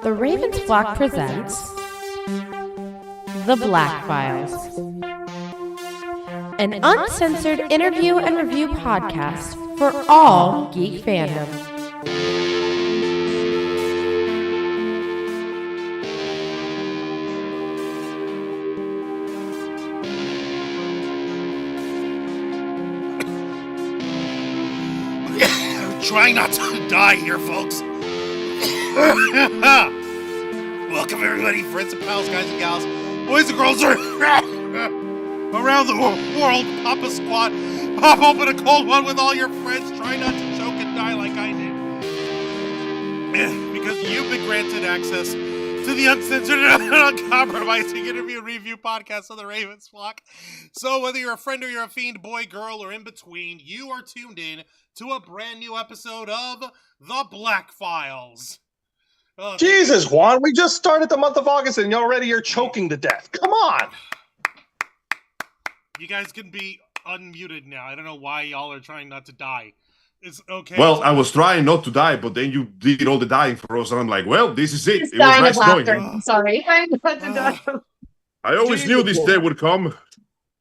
The Ravens Flock presents The Black Files, an uncensored interview and review podcast for all geek fandom. Trying not to die here, folks. Welcome, everybody, friends and pals, guys and gals, boys and girls around the world. Papa Squad, pop open a cold one with all your friends. Try not to choke and die like I did. Because you've been granted access to the uncensored and uncompromising interview review podcast of the Ravens Flock. So whether you're a friend or you're a fiend, boy, girl, or in between, you are tuned in to a brand new episode of The Black Files. Jesus, Juan, we just started the month of August and already you're choking to death. Come on. You guys can be unmuted now. I don't know why y'all are trying not to die. It's okay. Well, I was trying not to die, but then you did all the dying for us, and I'm like, well, this is it. It was nice knowing you. I'm sorry. I always knew this day would come.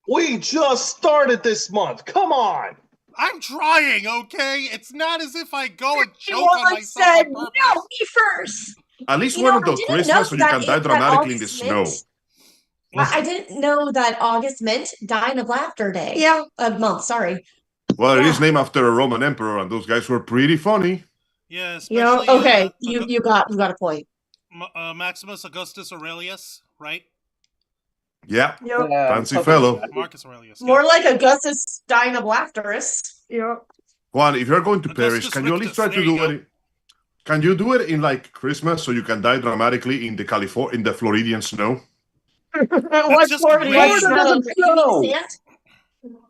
We just started this month. Come on. I'm trying, okay? It's not as if I go and choke on myself. Said, no, me first. At least one of those Christmas so you can die dramatically in the snow. I didn't know that August meant Dying of Laughter Day. Yeah, a month, sorry. Well, it is named after a Roman emperor, and those guys were pretty funny. Yeah, especially... okay, you got a point. Maximus Augustus Aurelius, right? Yeah, fancy fellow. Marcus Aurelius. More like Augustus Dying of Laughterus. Yeah. Juan, if you're going to Augustus Paris, can you at least try to there do it? Can you do it in like Christmas so you can die dramatically in the Floridian snow? What Floridian snow?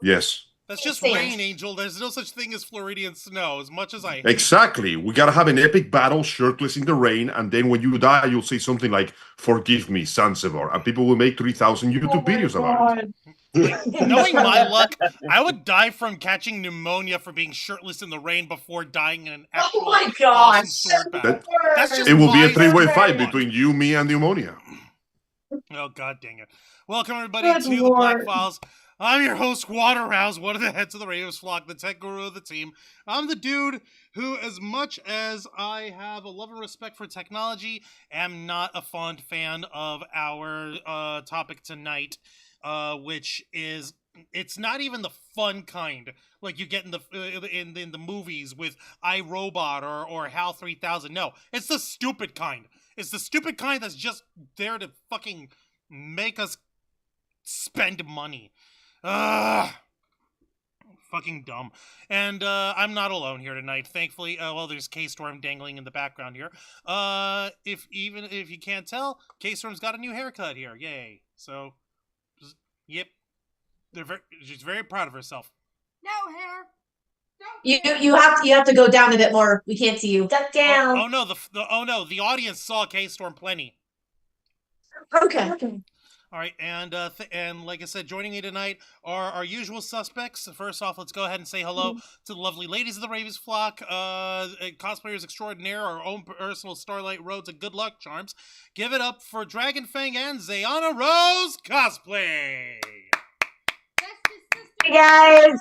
Yes. That's just rain, Angel. There's no such thing as Floridian snow, as much as I hate Exactly. We gotta have an epic battle shirtless in the rain, and then when you die, you'll say something like, "Forgive me, Zanzibar," and people will make 3,000 YouTube videos about it. Knowing my luck, I would die from catching pneumonia for being shirtless in the rain before dying in an actual awesome sword battle. That's just it will be a three-way luck. fight between you, me, and pneumonia. Oh, god dang it. Welcome, everybody, to The Black Files. I'm your host, Waterhouse, one of the heads of the Ravens Flock, the tech guru of the team. I'm the dude who, as much as I have a love and respect for technology, am not a fond fan of our topic tonight, which is, it's not even the fun kind, like you get in the movies with iRobot or HAL 3000. No, it's the stupid kind. It's the stupid kind that's just there to fucking make us spend money. Fucking dumb. And I'm not alone here tonight, thankfully. Well, there's K-Storm dangling in the background here. If you can't tell, K-Storm's got a new haircut here. Yay. So, yep. She's very proud of herself. No hair. You have to go down a bit more. We can't see you. Duck down. Oh no, the audience saw K-Storm plenty. Okay. All right, and like I said, joining me tonight are our usual suspects. First off, let's go ahead and say hello to the lovely ladies of the Ravens Flock, cosplayers extraordinaire, our own personal Starlight Roads and good luck charms. Give it up for Dragon Fang and Zayana Rose cosplay. Hey guys,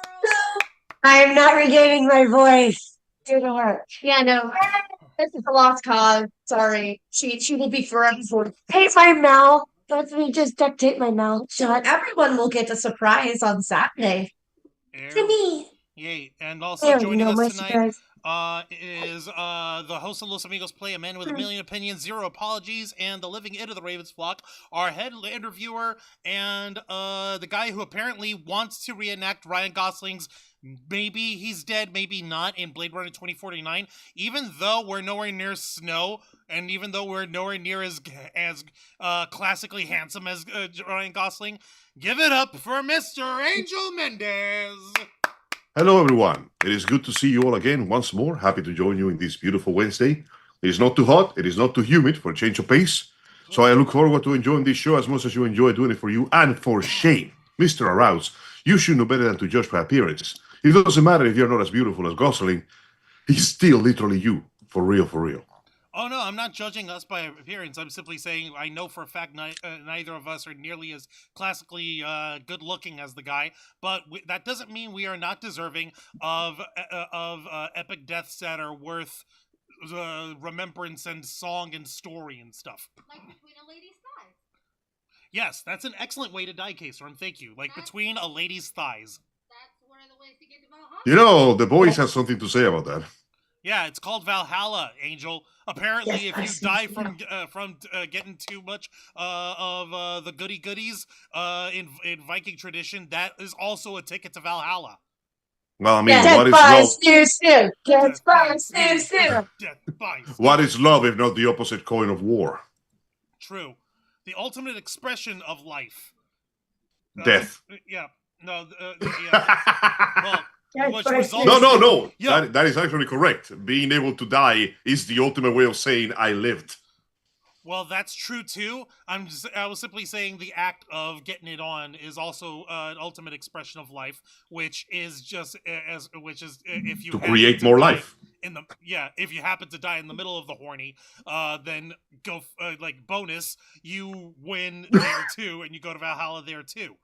I'm not regaining my voice due to work. Yeah, no, this is a lost cause. Sorry, she will be forever. Tape my mouth. Let me just duct tape my mouth shut. Everyone will get a surprise on Saturday. To me. Yay. And also joining us tonight is the host of Los Amigos Play, a man with a million opinions, zero apologies, and the living it of the Ravens Flock, our head interviewer, and the guy who apparently wants to reenact Ryan Gosling's maybe he's dead, maybe not in Blade Runner 2049, even though we're nowhere near snow, and even though we're nowhere near as classically handsome as Ryan Gosling. Give it up for Mr. Angel Mendez! Hello, everyone. It is good to see you all again once more. Happy to join you in this beautiful Wednesday. It is not too hot. It is not too humid for a change of pace. So I look forward to enjoying this show as much as you enjoy doing it for you. And for shame, Mr. Arouse, you should know better than to judge by appearances. It doesn't matter if you're not as beautiful as Gosling. He's still literally you. For real, for real. Oh, no, I'm not judging us by appearance. I'm simply saying I know for a fact neither of us are nearly as classically good-looking as the guy, but that doesn't mean we are not deserving of epic deaths that are worth remembrance and song and story and stuff. Like between a lady's thighs. Yes, that's an excellent way to die, K-Storm. Thank you. Like between a lady's thighs. That's one of the ways to get to Valhalla. You know, the boys have something to say about that. Yeah, it's called Valhalla, Angel. Apparently, Yes, if you die from getting too much of the goody goodies in Viking tradition, that is also a ticket to Valhalla. Well, I mean, Death what is by love? snoo. Death by snoo. Death by What is love if not the opposite coin of war? True. The ultimate expression of life. Death. Yeah. No. Yeah. Well, which results. No. Yeah. That is actually correct. Being able to die is the ultimate way of saying I lived. Well, that's true too. I was simply saying the act of getting it on is also an ultimate expression of life, which is if you To happen create to more die life. If you happen to die in the middle of the horny, then go like bonus, you win there too, and you go to Valhalla there too.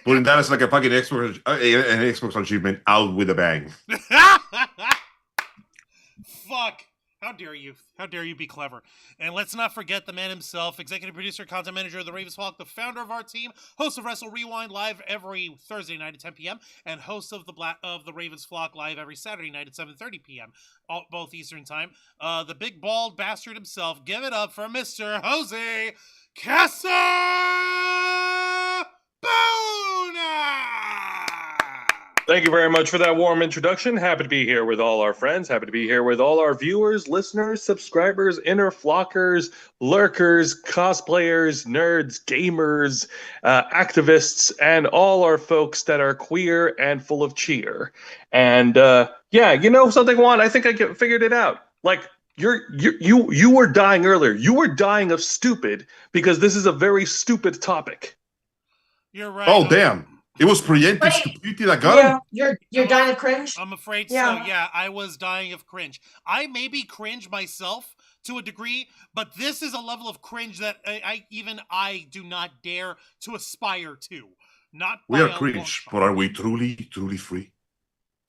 Putting that as like a fucking Xbox achievement out with a bang. Fuck. How dare you? How dare you be clever? And let's not forget the man himself, executive producer, content manager of the Ravens Flock, the founder of our team, host of Wrestle Rewind live every Thursday night at 10 p.m., and host of the Ravens Flock live every Saturday night at 7:30 p.m., both Eastern time. The big bald bastard himself. Give it up for Mr. Jose Casabona! Thank you very much for that warm introduction. Happy to be here with all our friends. Happy to be here with all our viewers, listeners, subscribers, inner flockers, lurkers, cosplayers, nerds, gamers, activists, and all our folks that are queer and full of cheer. And yeah, you know something, Juan? I think I figured it out. Like you were dying earlier. You were dying of stupid because this is a very stupid topic. You're right. Oh, damn. It was preemptive stupidity that got him? You're dying of cringe? I'm afraid so, Yeah. yeah. I was dying of cringe. I maybe cringe myself to a degree, but this is a level of cringe that I do not dare to aspire to. Not We by are a cringe, long shot. but are we truly, truly free?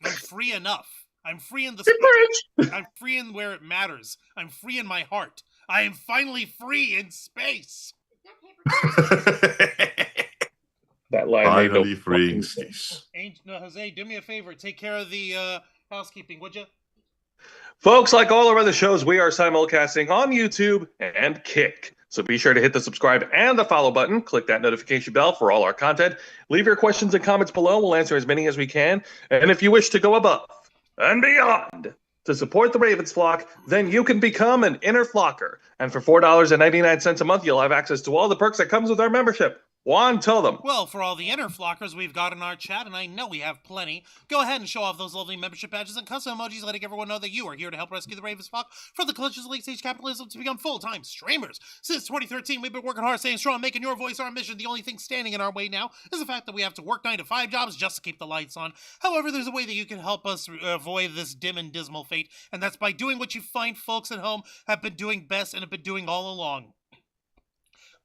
I'm free enough. I'm free in the Cringe. I'm free in where it matters. I'm free in my heart. I am finally free in space. That line made no Finally freeing fucking space. No, Jose, do me a favor. Take care of the housekeeping, would you? Folks, like all our other shows, we are simulcasting on YouTube and Kick. So be sure to hit the subscribe and the follow button. Click that notification bell for all our content. Leave your questions and comments below. We'll answer as many as we can. And if you wish to go above and beyond to support the Ravens Flock, then you can become an inner flocker. And for $4.99 a month, you'll have access to all the perks that comes with our membership. Juan, tell them. Well, for all the inner flockers we've got in our chat, and I know we have plenty, go ahead and show off those lovely membership badges and custom emojis, letting everyone know that you are here to help rescue the Ravens Flock from the clutches of late-stage capitalism to become full-time streamers. Since 2013, we've been working hard, staying strong, making your voice our mission. The only thing standing in our way now is the fact that we have to work 9 to 5 jobs just to keep the lights on. However, there's a way that you can help us avoid this dim and dismal fate, and that's by doing what you fine folks at home have been doing best and have been doing all along.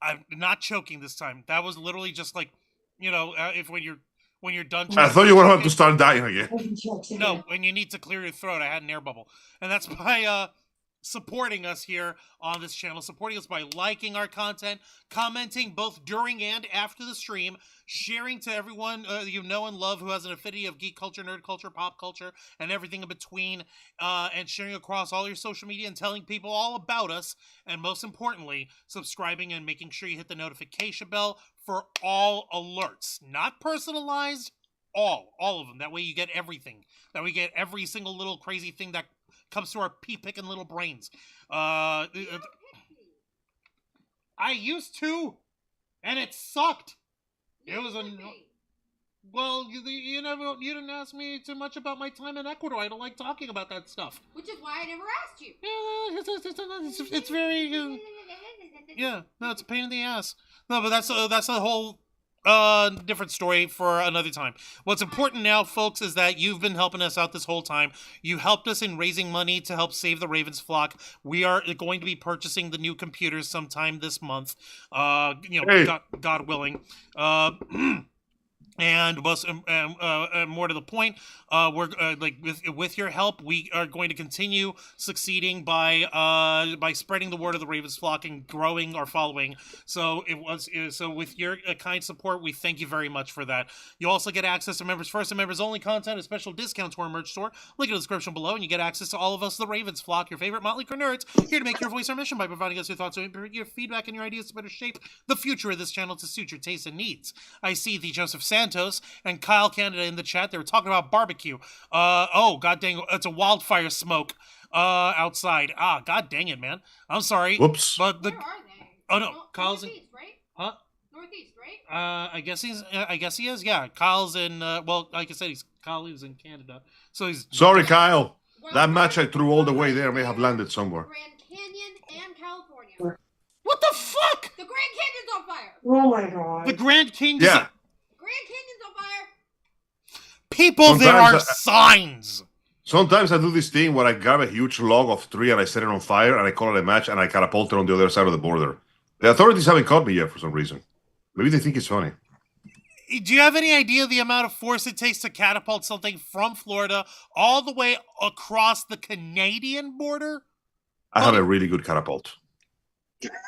I'm not choking this time. That was literally just like, you know, when you're done. I thought you were about to start dying again. No, when you need to clear your throat, I had an air bubble, and that's by supporting us here on this channel, supporting us by liking our content, commenting both during and after the stream, sharing to everyone you know and love who has an affinity of geek culture, nerd culture, pop culture, and everything in between, and sharing across all your social media and telling people all about us, and most importantly, subscribing and making sure you hit the notification bell for all alerts. Not personalized, all of them. That way you get everything. That we get every single little crazy thing that comes to our pea-picking little brains. I used to, and it sucked. It was well, you didn't ask me too much about my time in Ecuador. I don't like talking about that stuff. Which is why I never asked you. Yeah, it's very yeah. No, it's a pain in the ass. No, but that's the whole different story for another time. What's important now, folks, is that you've been helping us out this whole time. You helped us in raising money to help save the Ravens flock. We are going to be purchasing the new computers sometime this month. God willing. And more to the point, we're with your help, we are going to continue succeeding by spreading the word of the Ravens flock and growing our following. So with your kind support, we thank you very much for that. You also get access to members first and members only content, and special discounts to our merch store. Link in the description below, and you get access to all of us, the Ravens flock, your favorite Motley Crue nerds, here to make your voice our mission by providing us your thoughts, your feedback, and your ideas to better shape the future of this channel to suit your tastes and needs. I see the Joseph Santos and Kyle Canada in the chat. They were talking about barbecue. God dang, it's a wildfire smoke outside. God dang it, man. I'm sorry. Whoops. But Where are they? Oh no, Kyle's in. Northeast, right? Huh? Northeast, right? I guess he is. Yeah, Kyle's in. Well, like I said, Kyle lives in Canada, so he's. Sorry, Kyle. That match I threw all the way there may have landed somewhere. Grand Canyon and California. What the fuck? The Grand Canyon's on fire. Oh my god. The Grand King. Yeah. Grand Canyon's on fire. People, there are signs. Sometimes I do this thing where I grab a huge log of tree and I set it on fire and I call it a match and I catapult it on the other side of the border. The authorities haven't caught me yet for some reason. Maybe they think it's funny. Do you have any idea the amount of force it takes to catapult something from Florida all the way across the Canadian border? I have a really good catapult.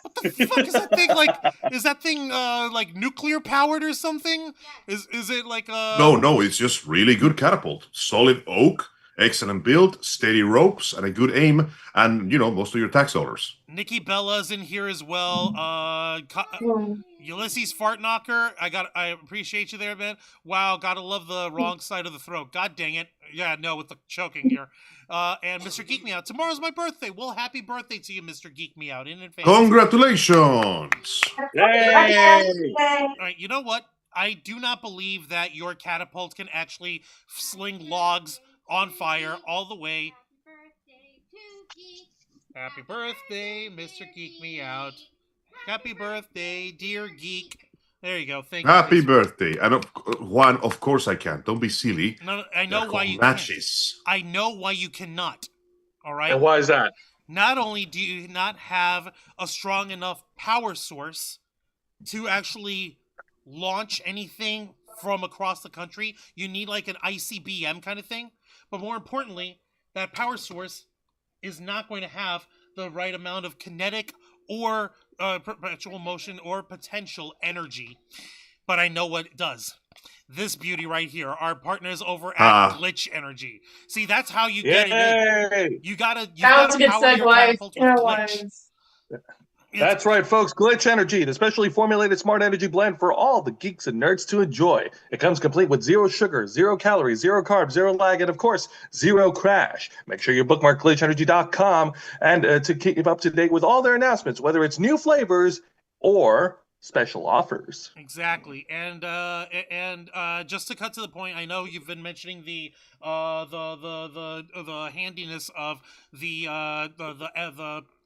What the fuck is that thing like? Is that thing like nuclear powered or something? Is it like No, it's just really good catapult. Solid oak, excellent build, steady ropes, and a good aim, and most of your tax dollars. Nikki Bella's in here as well. Ulysses Fartknocker, I appreciate you there, man. Wow, gotta love the wrong side of the throat. God dang it. Yeah, no, with the choking here. And Mr. Geek Me Out. Tomorrow's my birthday. Well, happy birthday to you, Mr. Geek Me Out, in advance. Congratulations! Yay! All right, you know what? I do not believe that your catapult can actually sling logs on fire all the way. Happy birthday, Mr. Geek Me Out. Happy birthday, dear geek. There you go. Thank you. Happy birthday. And of course I can. Don't be silly. No, I know why you matches. can't. I know why you cannot. All right? And why is that? Not only do you not have a strong enough power source to actually launch anything from across the country, you need like an ICBM kind of thing. But more importantly, that power source is not going to have the right amount of kinetic or perpetual motion or potential energy. But I know what it does. This beauty right here, our partners over at Glitch Energy. See, that's how you get it in. You gotta power your catapult with Glitch. That's right, folks. Glitch Energy, the specially formulated smart energy blend for all the geeks and nerds to enjoy. It comes complete with 0 sugar, 0 calories, 0 carbs, 0 lag, and of course, 0 crash. Make sure you bookmark glitchenergy.com and to keep up to date with all their announcements, whether it's new flavors or special offers. Exactly, and just to cut to the point, I know you've been mentioning the handiness of the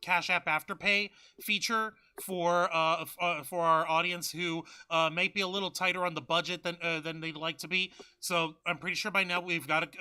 Cash App Afterpay feature for our audience who might be a little tighter on the budget than they'd like to be. So I'm pretty sure by now we've got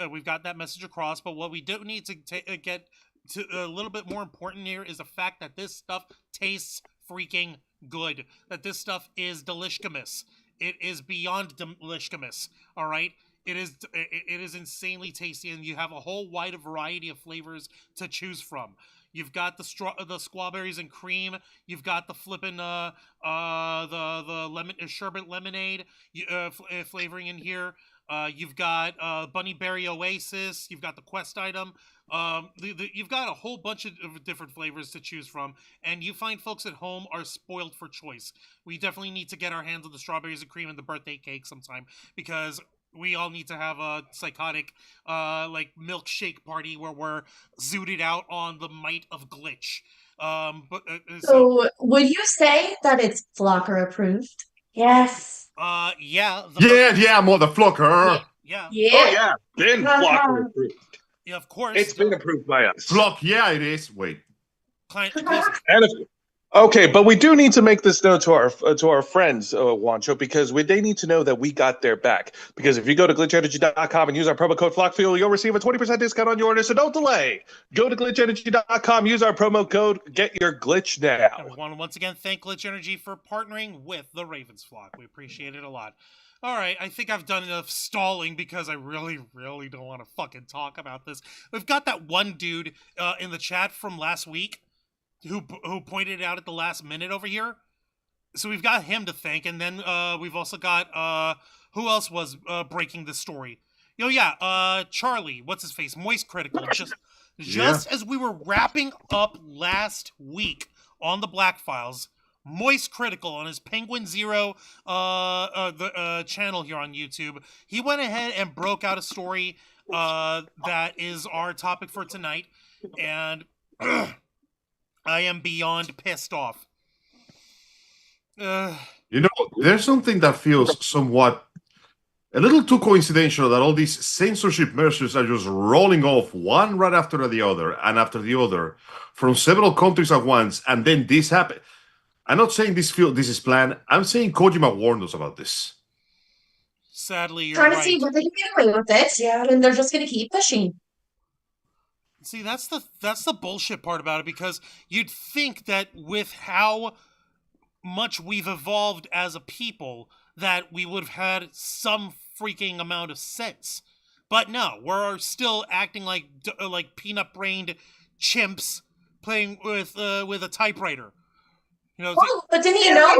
that message across. But what we do need to get to a little bit more important here is the fact that this stuff tastes freaking good. That this stuff is delishkamus. It is beyond delishkamus. All right. It is insanely tasty, and you have a whole wide variety of flavors to choose from. You've got the squawberries and cream. You've got the flippin' the lemon sherbet lemonade flavoring in here. You've got Bunny Berry Oasis. You've got the quest item. You've got a whole bunch of different flavors to choose from, and you find folks at home are spoiled for choice. We definitely need to get our hands on the strawberries and cream and the birthday cake sometime, because we all need to have a psychotic, like milkshake party where we're zooted out on the might of Glitch. So would you say that it's Flocker approved? Yes. Yeah. Yeah, motherfucker. Yeah. Oh yeah, been Flocker approved. Yeah, of course. It's been approved by us. Flock, yeah, it is. Wait. Client, And Okay, but we do need to make this known to our friends, Wancho, because they need to know that we got their back. Because if you go to glitchenergy.com and use our promo code FlockFuel, you'll receive a 20% discount on your order. So don't delay. Go to glitchenergy.com, use our promo code, get your glitch now. And we want to once again thank Glitch Energy for partnering with the Ravens Flock. We appreciate it a lot. All right, I think I've done enough stalling because I really, really don't want to fucking talk about this. We've got that one dude in the chat from last week who pointed it out at the last minute over here. So we've got him to thank, and then we've also got who else was breaking the story? Charlie, what's his face? Moist Critical. Just as we were wrapping up last week on the Black Files, Moist Critical on his Penguin Zero channel here on YouTube, he went ahead and broke out a story that is our topic for tonight, and I am beyond pissed off. There's something that feels somewhat a little too coincidental that all these censorship measures are just rolling off one right after the other and after the other from several countries at once, and then this happened. I'm not saying this is planned. I'm saying Kojima warned us about this. Sadly, you're trying right. to see what they can get away with it, yeah, and they're just going to keep pushing. See, that's the bullshit part about it, because you'd think that with how much we've evolved as a people that we would have had some freaking amount of sense. But no, we're still acting like peanut-brained chimps playing with a typewriter. But didn't you know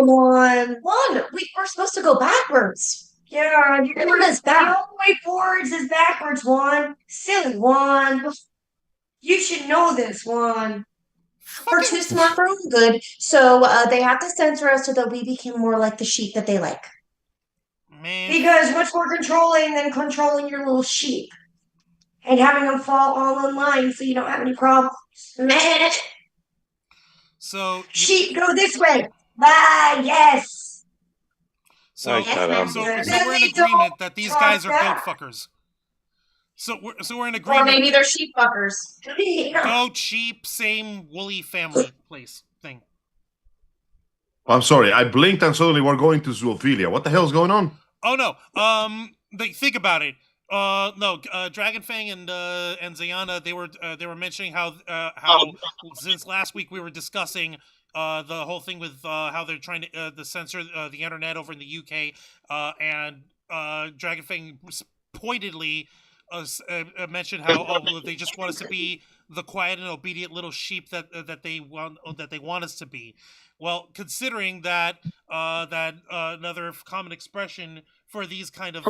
we're supposed to go backwards. Yeah, you're doing this back. The only way forwards is backwards, Juan. Silly Juan. You should know this, Juan. We're too smart for our own good, so they have to censor us so that we become more like the sheep that they like. Man. Because what's more controlling than controlling your little sheep? And having them fall all in line so you don't have any problems. Man. So sheep go this way. Bye, yes. So we're in agreement that these guys are goat fuckers. So we're in agreement. Or maybe they're sheep fuckers. Goat, sheep, same woolly family place thing. I'm sorry, I blinked and suddenly we're going to zoophilia. What the hell's going on? Oh no. Think about it. Dragonfang and Zayana, they were mentioning how since last week we were discussing the whole thing with how they're trying to censor the internet over in the UK, and Dragonfang pointedly mentioned how they just want us to be the quiet and obedient little sheep that they want us to be. Well, considering that another common expression for these kind of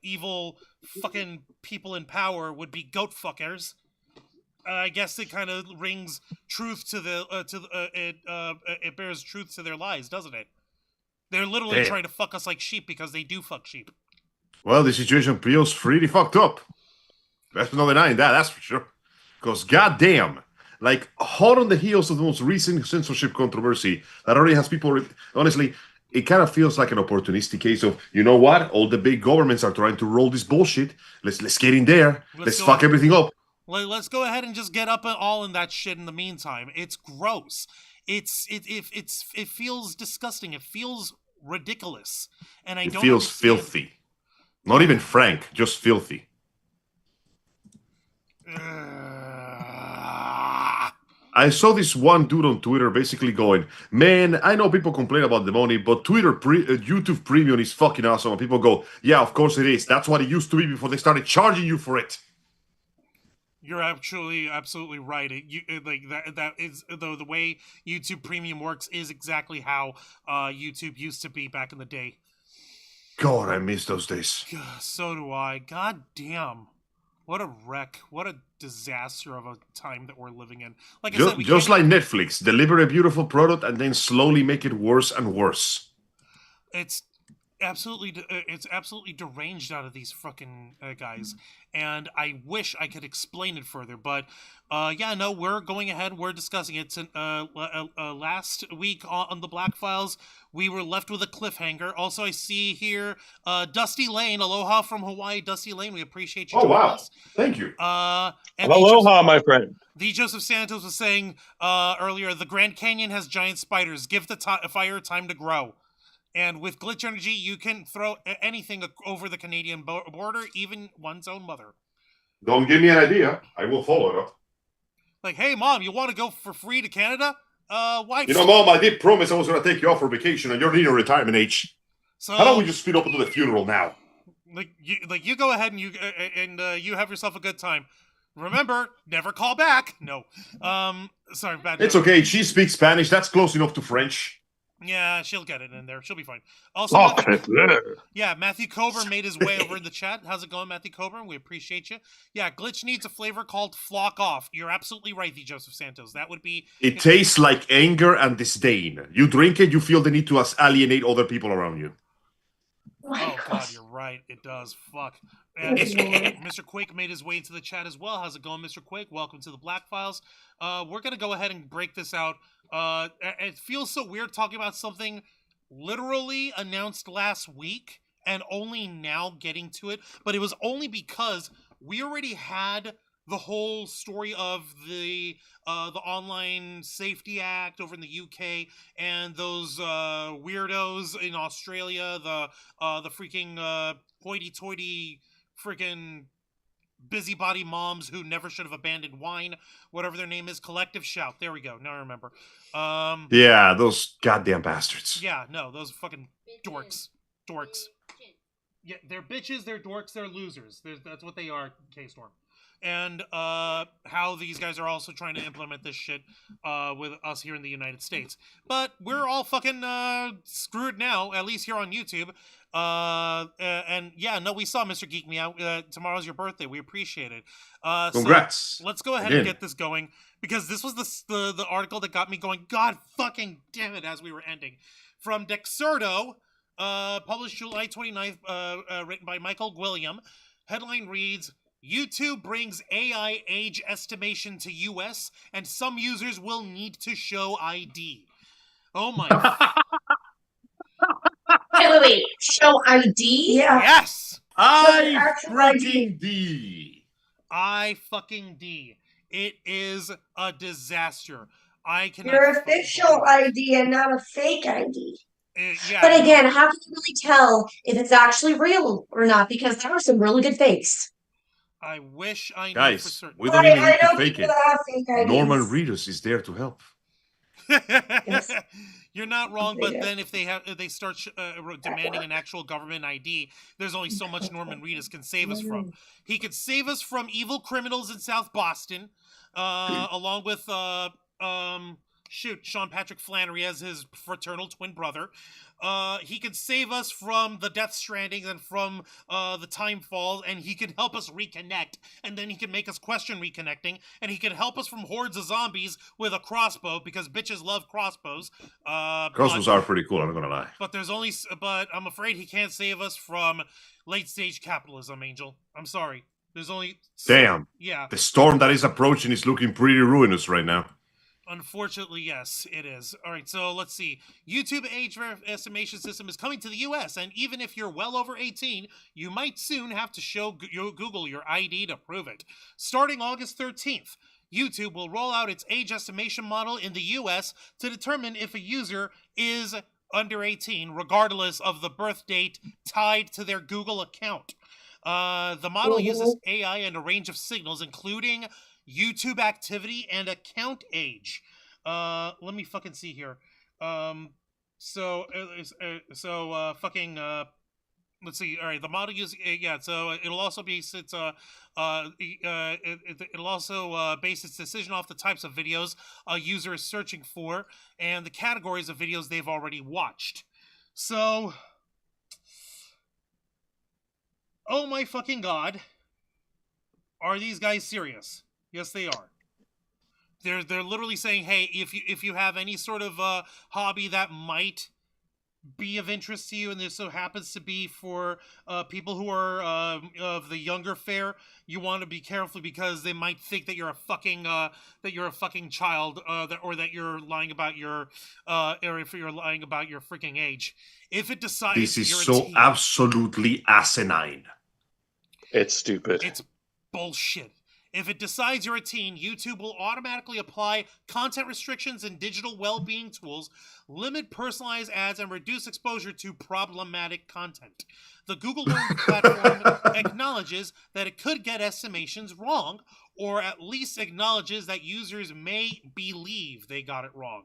evil fucking people in power would be goat fuckers, I guess it kind of rings truth to it bears truth to their lies, doesn't it? They're literally trying to fuck us like sheep because they do fuck sheep. Well, the situation feels pretty fucked up. There's no denying that, that's for sure. Because goddamn, like hot on the heels of the most recent censorship controversy that already has people, honestly, it kind of feels like an opportunistic case of, you know what? All the big governments are trying to roll this bullshit. Let's get in there. Let's fuck everything up. Let's go ahead and just get up and all in that shit in the meantime. It's gross. It feels disgusting. It feels ridiculous. And it feels filthy. Not even frank, just filthy. I saw this one dude on Twitter basically going, man, I know people complain about the money, but YouTube Premium is fucking awesome. And people go, yeah, of course it is. That's what it used to be before they started charging you for it. You're actually absolutely right. That is the way YouTube Premium works is exactly how YouTube used to be back in the day. God, I miss those days. So do I. God damn. What a wreck. What a disaster of a time that we're living in. Like I said, just like Netflix, deliver a beautiful product and then slowly make it worse and worse. It's absolutely deranged out of these fucking guys. And I wish I could explain it further, but Yeah, no, we're going ahead. We're discussing it. Last week on the Black Files, we were left with a cliffhanger. Also, I see here Dusty Lane. Aloha from Hawaii, Dusty Lane. We appreciate you joining us. Thank you. And Aloha, my friend. The Joseph Santos was saying earlier, the Grand Canyon has giant spiders. Give the fire time to grow. And with glitch energy, you can throw anything over the Canadian border, even one's own mother. Don't give me an idea. I will follow it up. Like, hey, Mom, you want to go for free to Canada? Why? You know, Mom, I did promise I was going to take you off for vacation, and you're in your retirement age. So, how about we just speed up into the funeral now? You go ahead and you have yourself a good time. Remember, never call back. No. Sorry, bad joke. It's okay. She speaks Spanish. That's close enough to French. Yeah, she'll get it in there. She'll be fine. Also, Matthew Coburn made his way over in the chat. How's it going, Matthew Coburn? We appreciate you. Yeah, Glitch needs a flavor called Flock Off. You're absolutely right, the Joseph Santos. That would be... It tastes like anger and disdain. You drink it, you feel the need to alienate other people around you. Oh, God, you're right. It does. Fuck. And Mr. Quake made his way into the chat as well. How's it going, Mr. Quake? Welcome to the Black Files. We're going to go ahead and break this out. It feels so weird talking about something literally announced last week and only now getting to it. But it was only because we already had the whole story of the Online Safety Act over in the UK and those weirdos in Australia, the freaking hoity-toity freaking busybody moms who never should have abandoned wine, whatever their name is. Collective Shout. There we go. Now I remember. Yeah, those goddamn bastards. Yeah, no, those fucking dorks. Yeah, they're bitches, they're dorks, they're losers. That's what they are, K-Storm. And how these guys are also trying to implement this shit with us here in the United States. But we're all fucking screwed now, at least here on YouTube. And yeah, no, we saw Mr. Geek Meow. Tomorrow's your birthday. We appreciate it. Congrats. So let's go ahead and get this going, because this was the article that got me going. God fucking damn it, as we were ending. From Dexerto, published July 29th, written by Michael Gwilliam. Headline reads, YouTube brings AI age estimation to US, and some users will need to show ID. Oh my... Wait. Show ID? Yeah. Yes! I fucking D. I fucking D. It is a disaster. I cannot... Your official ID and not a fake ID. Yeah, but again, how can you really tell if it's actually real or not? Because there are some really good fakes. I wish I knew for certain. We don't even need to fake it. Fake Norman Reedus is there to help. Yes. You're not wrong, but then if they start demanding an actual government ID, there's only so much Norman Reedus can save us from. He could save us from evil criminals in South Boston, along with Sean Patrick Flannery as his fraternal twin brother. He could save us from the Death Stranding and from the Time Falls, and he could help us reconnect, and then he can make us question reconnecting, and he could help us from hordes of zombies with a crossbow, because bitches love crossbows. Crossbows are pretty cool, I'm not gonna lie. But I'm afraid he can't save us from late-stage capitalism, Angel. I'm sorry. There's only... Damn. Yeah. The storm that is approaching is looking pretty ruinous right now. Unfortunately, yes, it is. All right, so let's see. YouTube age estimation system is coming to the U.S., and even if you're well over 18, you might soon have to show Google your ID to prove it. Starting August 13th, YouTube will roll out its age estimation model in the U.S. to determine if a user is under 18, regardless of the birth date tied to their Google account. The model uses AI and a range of signals, including YouTube activity and account age. Let me fucking see here. Let's see. All right, the model uses so it'll also be it'll also base its decision off the types of videos a user is searching for and the categories of videos they've already watched. So, oh my fucking God, are these guys serious? Yes, they are. They're literally saying, hey, if you have any sort of hobby that might be of interest to you, and this so happens to be for people who are of the younger fare, you want to be careful because they might think that you're a fucking child, or that you're lying about your or if you're lying about your freaking age. If it decides This is you're a so teen, absolutely asinine. It's stupid. it's bullshit. If it decides you're a teen, YouTube will automatically apply content restrictions and digital well-being tools, limit personalized ads, and reduce exposure to problematic content. The Google-owned platform acknowledges that it could get estimations wrong, or at least acknowledges that users may believe they got it wrong.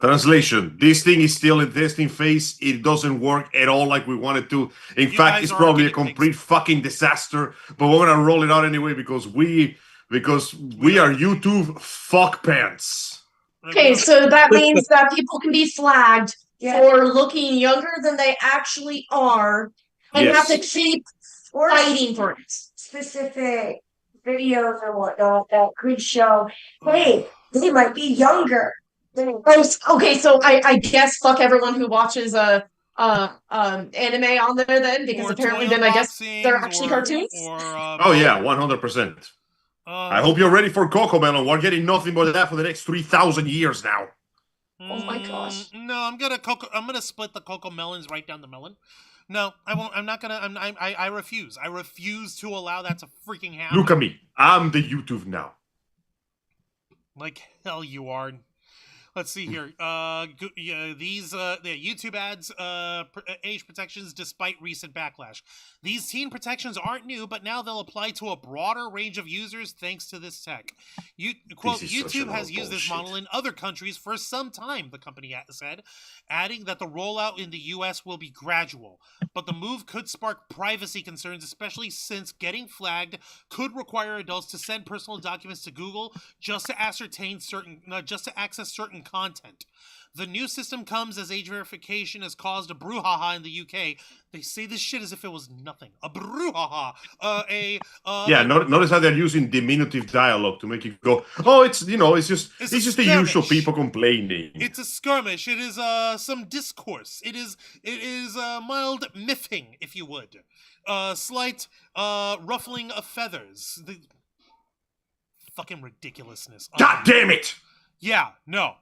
Translation: this thing is still in testing phase. It doesn't work at all like we want it to. In You fact, guys it's are probably a guinea pigs. complete fucking disaster. But we're gonna roll it out anyway because we are YouTube fuck pants. Okay, so that means that people can be flagged for looking younger than they actually are and have to keep fighting for it. Specific videos or whatnot that could show, hey, they might be younger. Okay, so I guess fuck everyone who watches anime on there then, because Or apparently toy then I guess unboxings, they're actually cartoons. Oh yeah, 100%. I hope you're ready for Coco Melon. We're getting nothing but that for the next 3,000 years now. Oh my gosh. No, I'm gonna split the Coco Melons right down the melon. No, I won't. I'm not gonna. I refuse. I refuse to allow that to freaking happen. Look at me. I'm the YouTube now. Like hell, you are. Let's see here. These YouTube ads age protections despite recent backlash. These teen protections aren't new, but now they'll apply to a broader range of users thanks to this tech. Quote, YouTube has used this model in other countries for some time, the company said, adding that the rollout in the US will be gradual. But the move could spark privacy concerns, especially since getting flagged could require adults to send personal documents to Google just to access certain content. The new system comes as age verification has caused a brouhaha in the UK. They say this shit as if it was nothing. A brouhaha. Notice how they're using diminutive dialogue to make it go, oh, it's just the usual people complaining. It's a skirmish. It is some discourse. It is mild miffing, if you would. Slight ruffling of feathers. The fucking ridiculousness. God damn it! Yeah, no.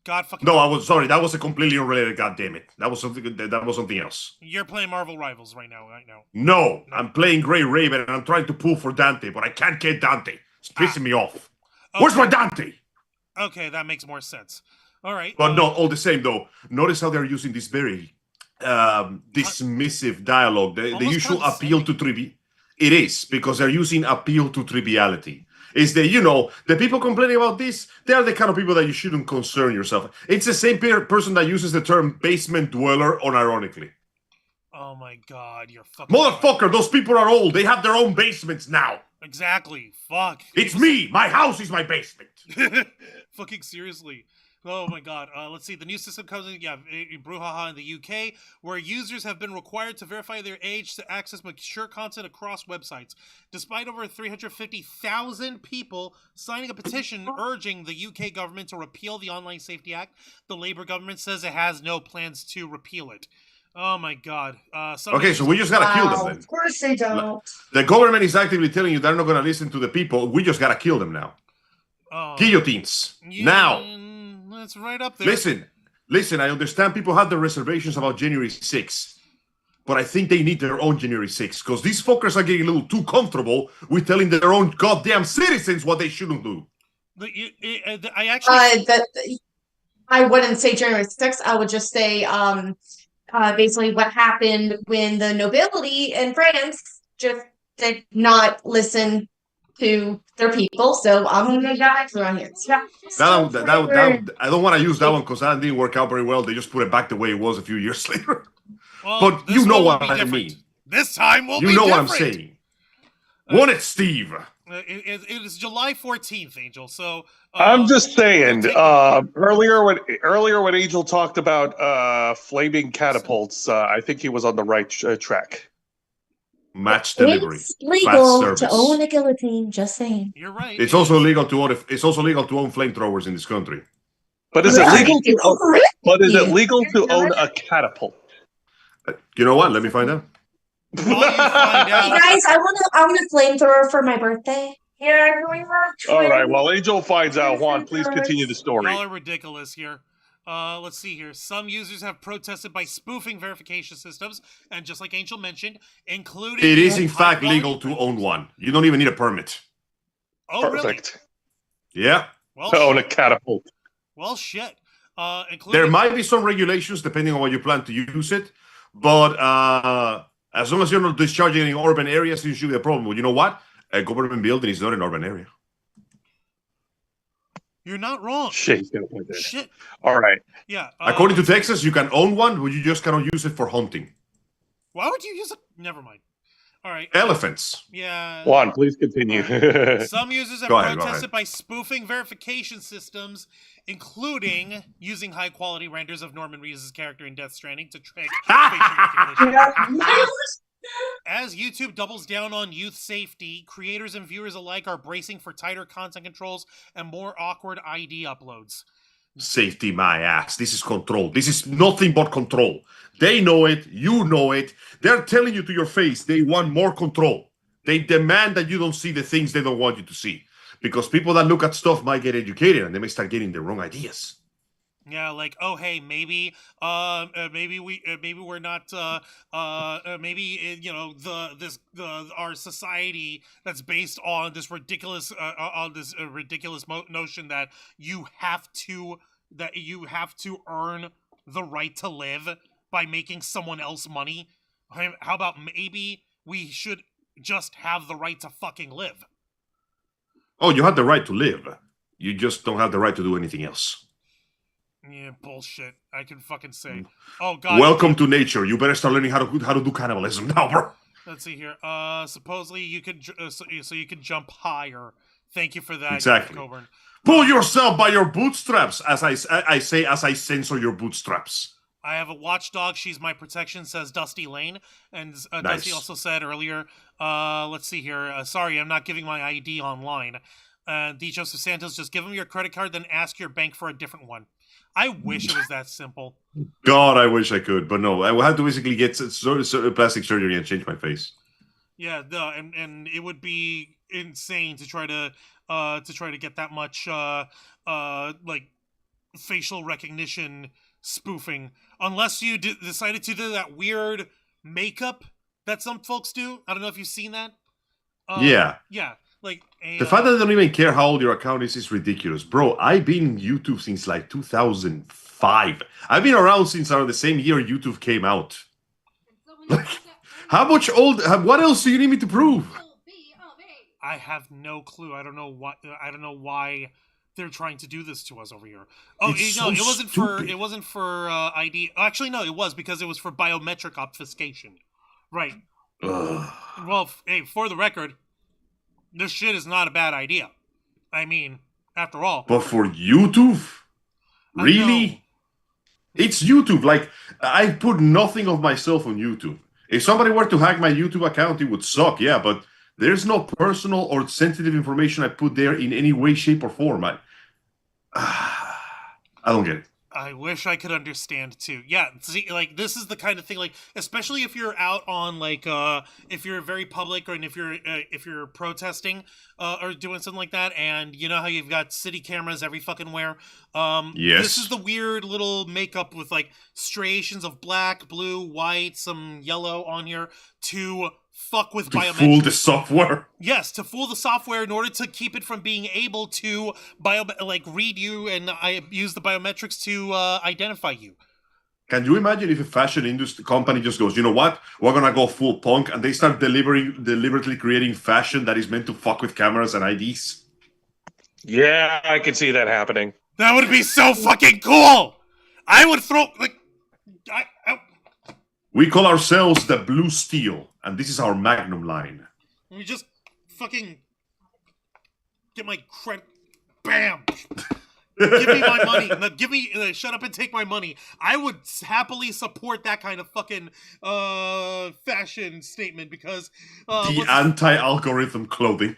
God fucking. No, I was sorry. That was a completely unrelated. God damn it! That was something else. You're playing Marvel Rivals right now. No, I'm playing Grey Raven and I'm trying to pull for Dante, but I can't get Dante. It's pissing me off. Okay. Where's my Dante? Okay, that makes more sense. All right. But no, all the same though. Notice how they're using this very dismissive dialogue. The usual appeal to triviality. It is because they're using appeal to triviality. Is that, the people complaining about this, they are the kind of people that you shouldn't concern yourself. It's the same person that uses the term basement dweller unironically. Oh my god, you're fucking... Motherfucker, those people are old. They have their own basements now. Exactly. Fuck. It's me. My house is my basement. Fucking seriously. Oh my god. Let's see. The new system comes in, brouhaha in the UK, where users have been required to verify their age to access mature content across websites. Despite over 350,000 people signing a petition urging the UK government to repeal the Online Safety Act, the Labour government says it has no plans to repeal it. Oh my god. Okay, so we just gotta kill them then. Of course they don't. The government is actively telling you they're not gonna listen to the people. We just gotta kill them now. Guillotines. Now. That's right up there. Listen, I understand people have their reservations about January 6th, but I think they need their own January 6th because these fuckers are getting a little too comfortable with telling their own goddamn citizens what they shouldn't do. I wouldn't say January 6th. I would just say basically what happened when the nobility in France just did not listen to their people, so I'm gonna go back around here. That I don't want to use that one because that didn't work out very well. They just put it back the way it was a few years later. Well, but you know what I mean. This time will be different. You know different. what I'm saying. Want it, Steve? It is July 14th, Angel. So I'm just saying. Earlier when Angel talked about flaming catapults, I think he was on the right track. Match delivery. It's legal to own a guillotine. Just saying. You're right. It's also legal to own. It's also legal to own flamethrowers in this country. But is it legal to own? But is it legal to own a catapult? You know what? Let me find out. While you find out, Guys, I want a flamethrower for my birthday. Yeah, I'm going to. All right. While Angel finds out, Juan, please continue the story. y'all are ridiculous here. Let's see here. Some users have protested by spoofing verification systems, and just like Angel mentioned, including... It is, in fact, legal to own one. You don't even need a permit. Oh, Perfect. really? Yeah. Well, To own a catapult. well, shit. Including... There might be some regulations depending on what you plan to use it, but as long as you're not discharging in urban areas, it should be a problem. Well, you know what? A government building is not an urban area. You're not wrong. Shit, he's gonna point that. Shit. All right. Yeah. According to Texas, you can own one, but you just cannot use it for hunting. Why would you use a... Never mind. All right. Elephants. Yeah. Juan, please continue. Some users have Go ahead. protested by spoofing verification systems, including using high-quality renders of Norman Reedus' character in Death Stranding to trick facial recognition. As YouTube doubles down on youth safety, creators and viewers alike are bracing for tighter content controls and more awkward ID uploads. Safety, my ass. This is control. This is nothing but control. They know it. You know it. They're telling you to your face they want more control. They demand that you don't see the things they don't want you to see. Because people that look at stuff might get educated and they may start getting the wrong ideas. Yeah, like, oh hey, maybe we're not our society that's based on this ridiculous notion that you have to earn the right to live by making someone else money. How about maybe we should just have the right to fucking live? Oh, you have the right to live. You just don't have the right to do anything else. Yeah, bullshit. I can fucking say. Oh god. Welcome to nature. You better start learning how to do cannibalism now, bro. Let's see here. Supposedly you could so you can jump higher. Thank you for that. Exactly. Coburn. Pull yourself by your bootstraps, as I say as I censor your bootstraps. I have a watchdog. She's my protection, says Dusty Lane. And Nice. Dusty also said earlier, let's see here. Sorry, I'm not giving my ID online. D. Joseph Santos, just give them your credit card, then ask your bank for a different one. I wish it was that simple. God, I wish I could, but no. I will have to basically get plastic surgery and change my face. Yeah, no, and it would be insane to try to get that much like facial recognition spoofing, unless you decided to do that weird makeup that some folks do. I don't know if you've seen that. Yeah. Like the fact that they don't even care how old your account is ridiculous, bro. I've been in YouTube since like 2005. I've been around since the same year YouTube came out. Like, how much old? What else do you need me to prove? I have no clue. I don't know why they're trying to do this to us over here. Oh, it wasn't for ID. Actually, no, it was because it was for biometric obfuscation. Right. Well, hey, for the record, this shit is not a bad idea. I mean, after all. But for YouTube? Really? It's YouTube. Like, I put nothing of myself on YouTube. If somebody were to hack my YouTube account, it would suck, yeah, but there's no personal or sensitive information I put there in any way, shape, or form. I don't get it. I wish I could understand too. Yeah, see, like this is the kind of thing, like especially if you're out on like if you're very public, or if you're protesting or doing something like that, and you know how you've got city cameras every fucking where. Yes. This is the weird little makeup with like striations of black, blue, white, some yellow on here to fuck with biometrics. Fool the software. Yes, to fool the software in order to keep it from being able to read you and I use the biometrics to identify you. Can you imagine if a fashion industry company just goes, you know what, we're gonna go full punk, and they start deliberately creating fashion that is meant to fuck with cameras and IDs? Yeah, I could see that happening. That would be so fucking cool. I would throw We call ourselves the Blue Steel, and this is our Magnum line. Let me just fucking get my credit. Bam! Give me my money. No, give me. Shut up and take my money. I would happily support that kind of fucking fashion statement because the anti-algorithm clothing.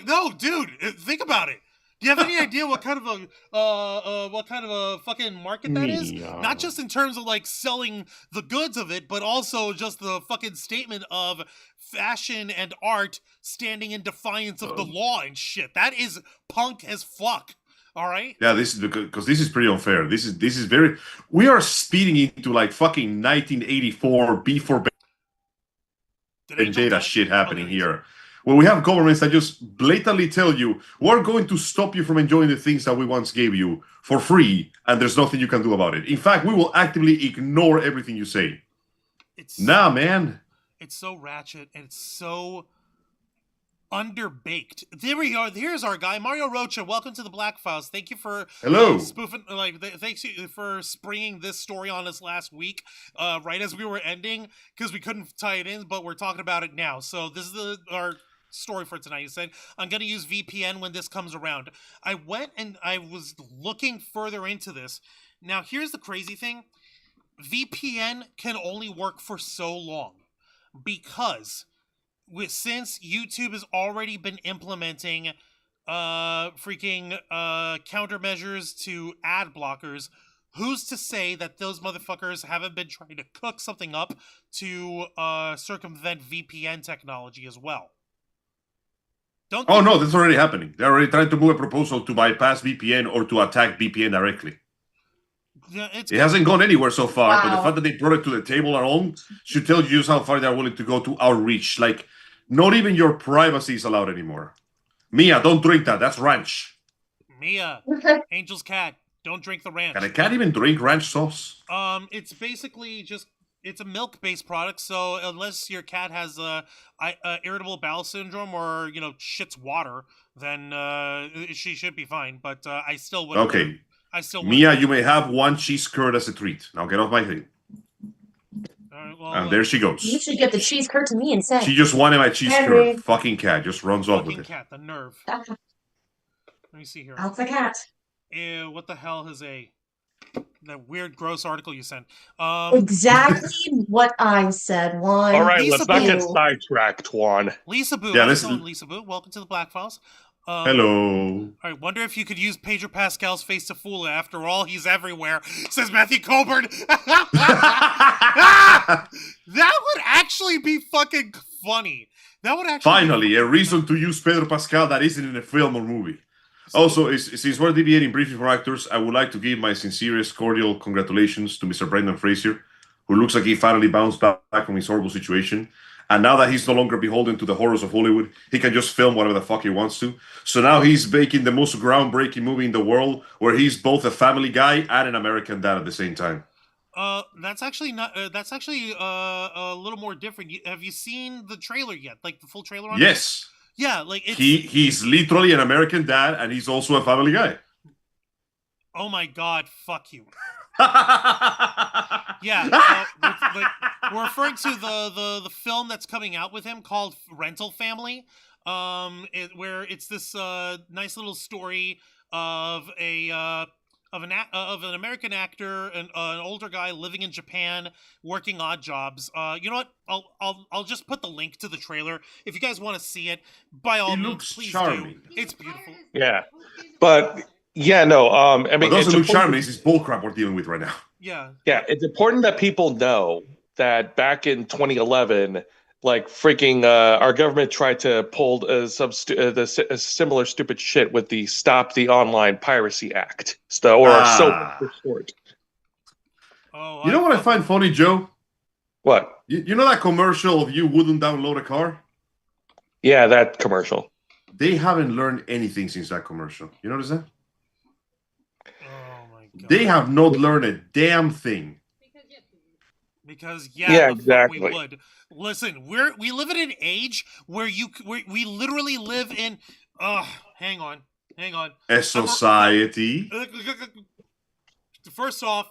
No, dude, think about it. Do you have any idea what kind of a fucking market that is? Not just in terms of like selling the goods of it, but also just the fucking statement of fashion and art standing in defiance of the law and shit. That is punk as fuck. All right. Yeah, this is because this is pretty unfair. This is very. We are speeding into like fucking 1984 before vendetta shit happening here. Well, we have governments that just blatantly tell you, we're going to stop you from enjoying the things that we once gave you for free, and there's nothing you can do about it. In fact, we will actively ignore everything you say. Man. It's so ratchet, and it's so underbaked. There we are. Here's our guy, Mario Rocha. Welcome to the Black Files. Thank you for spoofing. Thanks for springing this story on us last week, right as we were ending, because we couldn't tie it in, but we're talking about it now. So this is our story for tonight. You said I'm going to use VPN when this comes around. I went and I was looking further into this. Now here's the crazy thing: VPN can only work for so long because since YouTube has already been implementing countermeasures to ad blockers, who's to say that those motherfuckers haven't been trying to cook something up to circumvent VPN technology as well? No, that's already happening. They're already trying to move a proposal to bypass VPN or to attack VPN directly. Yeah, it hasn't gone anywhere so far, but the fact that they brought it to the table alone should tell you just how far they're willing to go to outreach. Like, not even your privacy is allowed anymore. Mia, don't drink that. That's ranch. Mia, Angel's cat, don't drink the ranch. Can a cat even drink ranch sauce? It's basically just, it's a milk-based product, so unless your cat has irritable bowel syndrome or, shits water, then she should be fine, but I still wouldn't. Okay. Mia, you may have one cheese curd as a treat. Now get off my thing. And there she goes. You should get the cheese curd to me instead. She just wanted my cheese curd. Fucking cat just runs off with it. Fucking cat, the nerve. Let me see here. That's the cat. Ew, what the hell is that weird, gross article you sent? Exactly what I said. One. All right, Lisa let's not get Boo. sidetracked, Juan. Lisa Boo. Yeah, Lisa Boo. Welcome to the Black Files. Hello. All right, wonder if you could use Pedro Pascal's face to fool it. After all, he's everywhere, says Matthew Colburn. That would actually be fucking funny. That would actually Finally, a reason to use Pedro Pascal that isn't in a film or movie. Also, since we're deviating briefly from actors, I would like to give my sincerest, cordial congratulations to Mr. Brendan Fraser, who looks like he finally bounced back from his horrible situation. And now that he's no longer beholden to the horrors of Hollywood, he can just film whatever the fuck he wants to. So now he's making the most groundbreaking movie in the world, where he's both a family guy and an American dad at the same time. That's actually not. That's actually a little more different. Have you seen the trailer yet? Like the full trailer on Yes. it? Yeah, like he's literally an American dad, and he's also a family guy. Oh my god! Fuck you. Yeah, we're referring to the film that's coming out with him called Rental Family, where it's this nice little story of an American actor, an older guy living in Japan, working odd jobs. You know what? I'll just put the link to the trailer if you guys want to see it. By all means, please charming. do. It's beautiful. Yeah, but yeah, no. I mean, it doesn't look charming. This is bullcrap we're dealing with right now. Yeah. Yeah, it's important that people know that back in 2011, like freaking, our government tried to pull a similar stupid shit with the Stop the Online Piracy Act, SOPA for short. Oh, you know what I find funny, Joe? What? You know that commercial of you wouldn't download a car? Yeah, that commercial. They haven't learned anything since that commercial. You notice that? They have not learned a damn thing. Because yeah, exactly. We would. Listen, we live in an age where we literally live in. Hang on. A society. First off,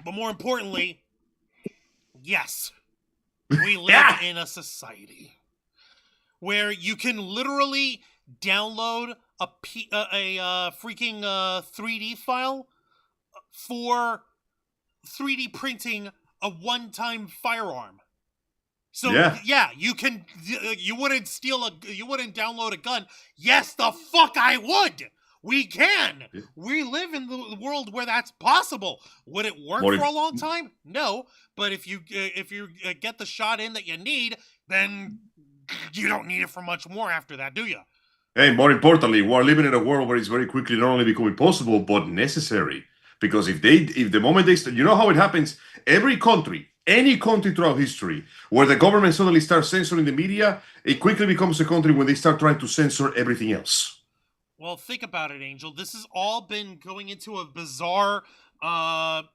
but more importantly, yes, we live in a society where you can literally download a freaking 3D file for 3D printing a one-time firearm. So yeah, you wouldn't download a gun. Yes, the fuck I would. We can. We live in the world where that's possible. Would it work for a long time? No. But if you get the shot in that you need, then you don't need it for much more after that, do you? Hey, more importantly, we're living in a world where it's very quickly not only becoming possible but necessary. Because if the moment they start, you know how it happens. Any country throughout history where the government suddenly starts censoring the media, it quickly becomes a country when they start trying to censor everything else. Well, think about it, Angel. This has all been going into a bizarre headspin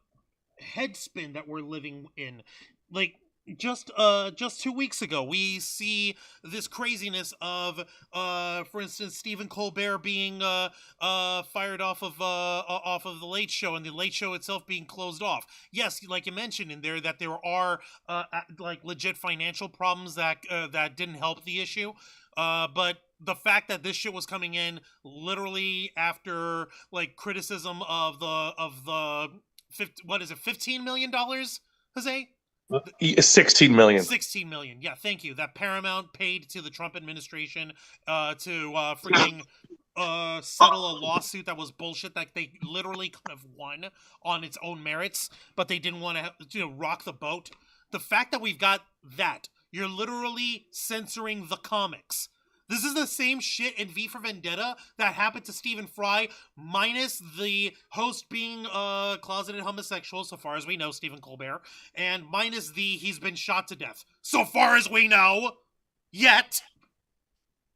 that we're living in. Like, just 2 weeks ago, we see this craziness of, for instance, Stephen Colbert being fired off of the Late Show, and the Late Show itself being closed off. Yes, like you mentioned in there, that there are like legit financial problems that didn't help the issue. But the fact that this shit was coming in literally after like criticism of the $15 million, Jose? 16 million. 16 million. Yeah, thank you. That Paramount paid to the Trump administration to freaking settle a lawsuit that was bullshit that they literally could have won on its own merits, but they didn't want to rock the boat. The fact that we've got that, you're literally censoring the comics. This is the same shit in V for Vendetta that happened to Stephen Fry, minus the host being a closeted homosexual, so far as we know, Stephen Colbert, and minus the he's been shot to death, so far as we know. Yet,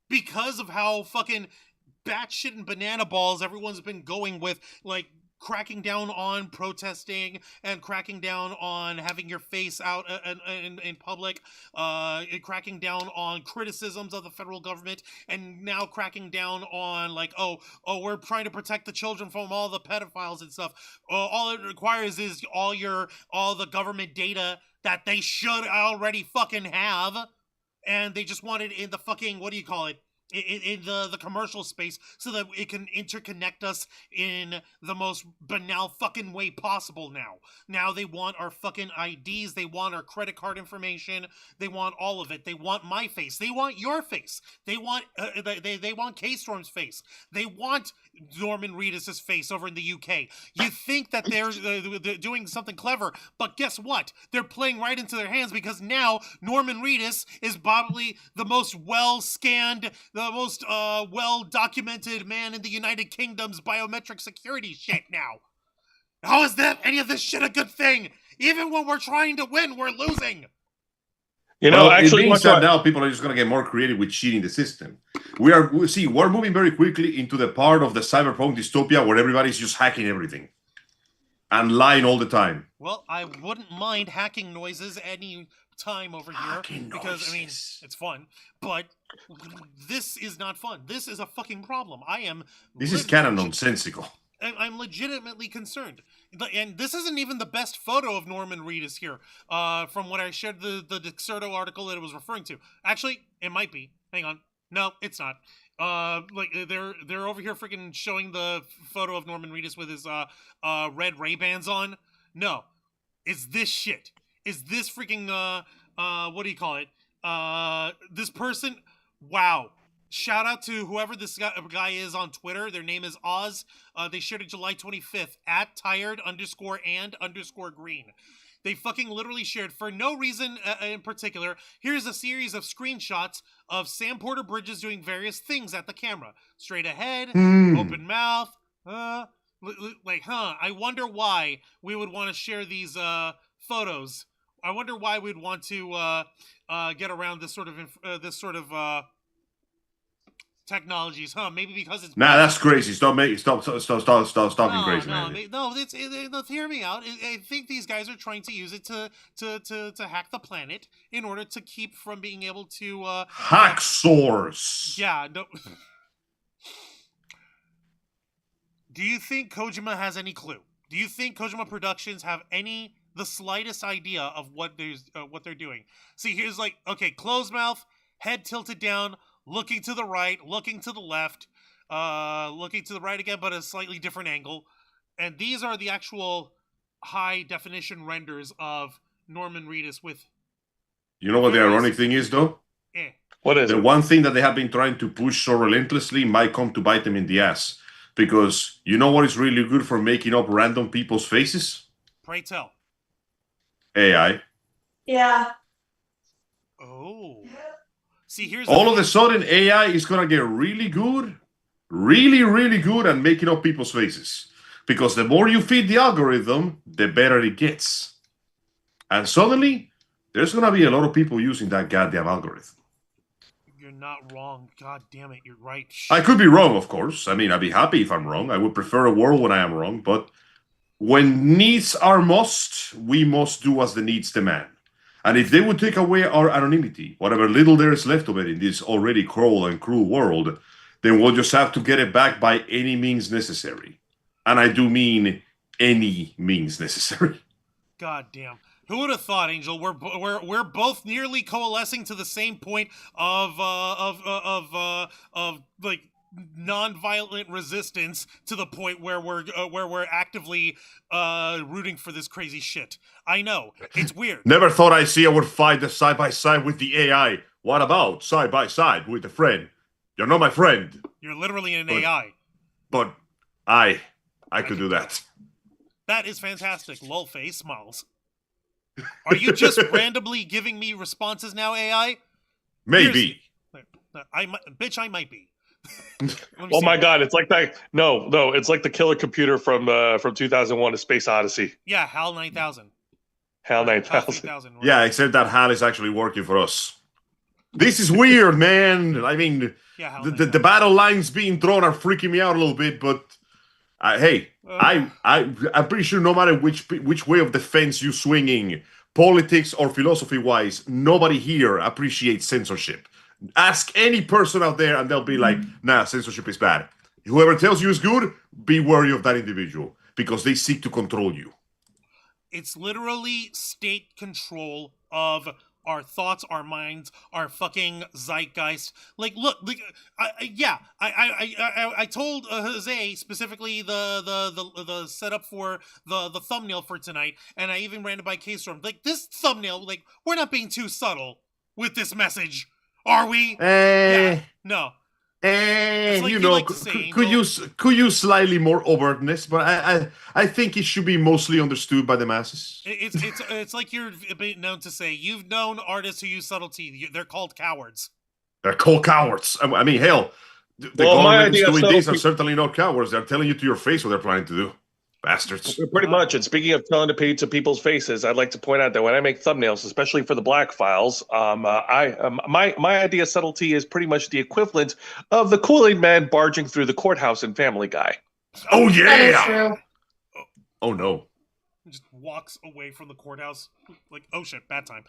because of how fucking batshit and banana balls everyone's been going with, like, cracking down on protesting and cracking down on having your face out in public, cracking down on criticisms of the federal government, and now cracking down on like, oh, we're trying to protect the children from all the pedophiles and stuff. All it requires is all the government data that they should already fucking have, and they just want it in the fucking, what do you call it? In the commercial space, so that it can interconnect us in the most banal fucking way possible now. Now they want our fucking IDs, they want our credit card information, they want all of it. They want my face, they want your face, they want they want K-Storm's face, they want Norman Reedus' face over in the UK. You think that they're doing something clever, but guess what? They're playing right into their hands, because now Norman Reedus is probably the most well-scanned, the most well-documented man in the United Kingdom's biometric security shit now. How is that any of this shit a good thing? Even when we're trying to win, we're losing. You know, actually, it means that now people are just going to get more creative with cheating the system. We're moving very quickly into the part of the cyberpunk dystopia where everybody's just hacking everything and lying all the time. Well, I wouldn't mind hacking noises any time over here, because I mean, it's fun, but this is not fun. This is a fucking problem. This is kind of nonsensical. I'm legitimately concerned. And this isn't even the best photo of Norman Reedus here, from what I shared the Dexerto article that it was referring to. Actually, it might be. Hang on. No, it's not. Like they're over here freaking showing the photo of Norman Reedus with his red Ray-Bans on. No. It's this shit. Is this freaking what do you call it? This person, wow. Shout out to whoever this guy is on Twitter. Their name is Oz. They shared it July 25th at tired_and_green. They fucking literally shared, for no reason in particular, here's a series of screenshots of Sam Porter Bridges doing various things at the camera. Straight ahead, open mouth, like, I wonder why we would want to share these photos. I wonder why we'd want to get around this sort of technologies, maybe because it's that's crazy. Stop talking crazy, man. No, hear me out. I think these guys are trying to use it to hack the planet in order to keep from being able to hack source. Yeah. No. Do you think Kojima has any clue? Do you think Kojima Productions have the slightest idea of what they're doing? See, here's like, okay, closed mouth, head tilted down, looking to the right, looking to the left, looking to the right again, but a slightly different angle. And these are the actual high-definition renders of Norman Reedus with... You know what the ironic thing is, though? What is the it? one thing that they have been trying to push so relentlessly might come to bite them in the ass. Because you know what is really good for making up random people's faces? Pray tell. AI. Yeah. Oh. See, here's all of a sudden AI is going to get really good, really good at making up people's faces. Because the more you feed the algorithm, the better it gets. And suddenly, there's going to be a lot of people using that goddamn algorithm. You're not wrong. God damn it, you're right. I could be wrong, of course. I mean, I'd be happy if I'm wrong. I would prefer a world when I am wrong. But when needs are must, we must do as the needs demand. And if they would take away our anonymity, whatever little there is left of it in this already cruel and cruel world, then we'll just have to get it back by any means necessary. And I do mean any means necessary. God damn. Who would have thought, Angel? We're both nearly coalescing to the same point of like non-violent resistance to the point where we're actively rooting for this crazy shit. I know it's weird. Never thought I'd see our fight side by side with the AI. What about side by side with a friend? You're not my friend. You're literally an AI. But I could do that. That is fantastic. Lol face smiles. Are you just randomly giving me responses now, AI? Maybe. I might be. Oh my God! It's like that. No, it's like the killer computer from 2001: A Space Odyssey. Yeah, HAL 9000. HAL 9000. Right? Yeah, except that HAL is actually working for us. This is weird, man. I mean, yeah, the battle lines being thrown are freaking me out a little bit, but hey, I'm pretty sure no matter which way of the fence you swinging, politics or philosophy-wise, nobody here appreciates censorship. Ask any person out there and they'll be like, nah, censorship is bad. Whoever tells you is good, be wary of that individual because they seek to control you. It's literally state control of our thoughts, our minds, our fucking zeitgeist. Like, look, like, I told Jose specifically the setup for the thumbnail for tonight, and I even ran it by K-Storm. Like, this thumbnail, like, we're not being too subtle with this message, are we? Yeah, no. Like you know, could use slightly more overtness, but I think it should be mostly understood by the masses. It's like you're known to say. You've known artists who use subtlety. They're called cowards. They're called cowards. I mean, hell, the government is doing this are certainly not cowards. They're telling you to your face what they're planning to do. Bastards. Pretty much. And speaking of telling to people's faces, I'd like to point out that when I make thumbnails, especially for the Black Files, my idea of subtlety is pretty much the equivalent of the Kool-Aid Man barging through the courthouse in Family Guy. Oh yeah. That is true. Oh no. He just walks away from the courthouse like, oh shit, bad time.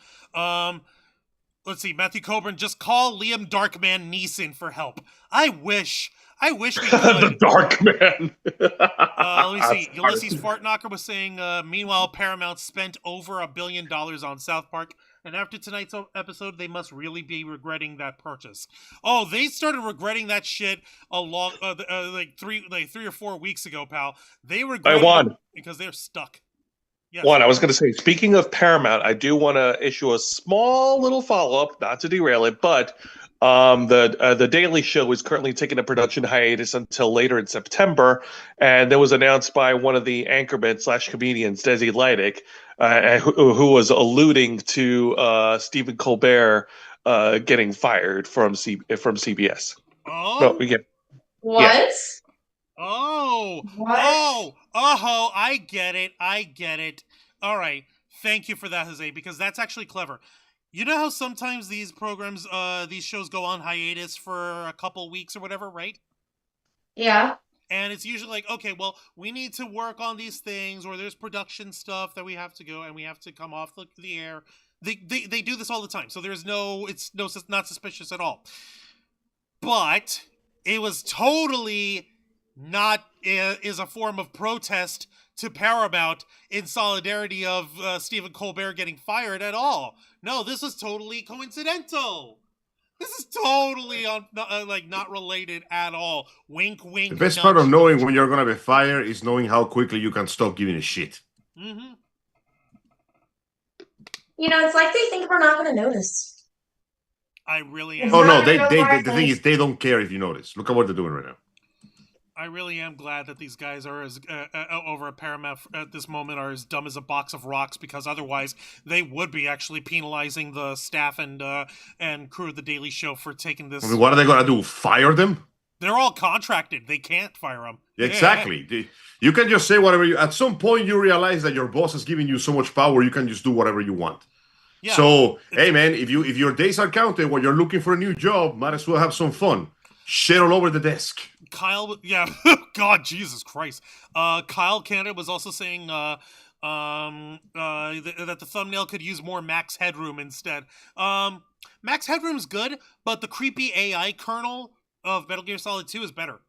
Let's see, Matthew Coburn, just call Liam Darkman Neeson for help. I wish we could. The Dark Man. Let me see. Ulysses Fartknocker was saying, meanwhile, Paramount spent over $1 billion on South Park, and after tonight's episode, they must really be regretting that purchase. Oh, they started regretting that shit like 3 or 4 weeks ago, pal. They regret it because they're stuck. Yes. I was going to say, speaking of Paramount, I do want to issue a small little follow-up, not to derail it, but the Daily Show is currently taking a production hiatus until later in September, and that was announced by one of the anchormen / comedians, Desi Lydic, who was alluding to Stephen Colbert getting fired from CBS. Oh, no, we get What? Yeah. Oh, What? I get it. All right, thank you for that, Jose, because that's actually clever. You know how sometimes these programs, these shows go on hiatus for a couple weeks or whatever, right? Yeah. And it's usually like, okay, well, we need to work on these things, or there's production stuff that we have to go, and we have to come off the air. They do this all the time, so it's not suspicious at all. But it was totally not is a form of protest to Paramount in solidarity of Stephen Colbert getting fired at all. No, this is totally coincidental. This is totally not related at all. Wink, wink. The best part of knowing when you're gonna be fired is knowing how quickly you can stop giving a shit. Mm-hmm. It's like they think we're not going to notice. I really am. Oh no, the thing is they don't care if you notice. Look at what they're doing right now. I really am glad that these guys are as over at Paramount at this moment are as dumb as a box of rocks, because otherwise they would be actually penalizing the staff and crew of the Daily Show for taking this. I mean, what are they gonna do? Fire them? They're all contracted. They can't fire them. Exactly. You can just say whatever you. At some point, you realize that your boss is giving you so much power, you can just do whatever you want. Yeah. So, hey man, if your days are counted when you're looking for a new job, might as well have some fun. Shit all over the desk. Kyle, yeah, God, Jesus Christ. Kyle Canada was also saying that the thumbnail could use more Max Headroom instead. Max Headroom's good, but the creepy AI kernel of Metal Gear Solid 2 is better.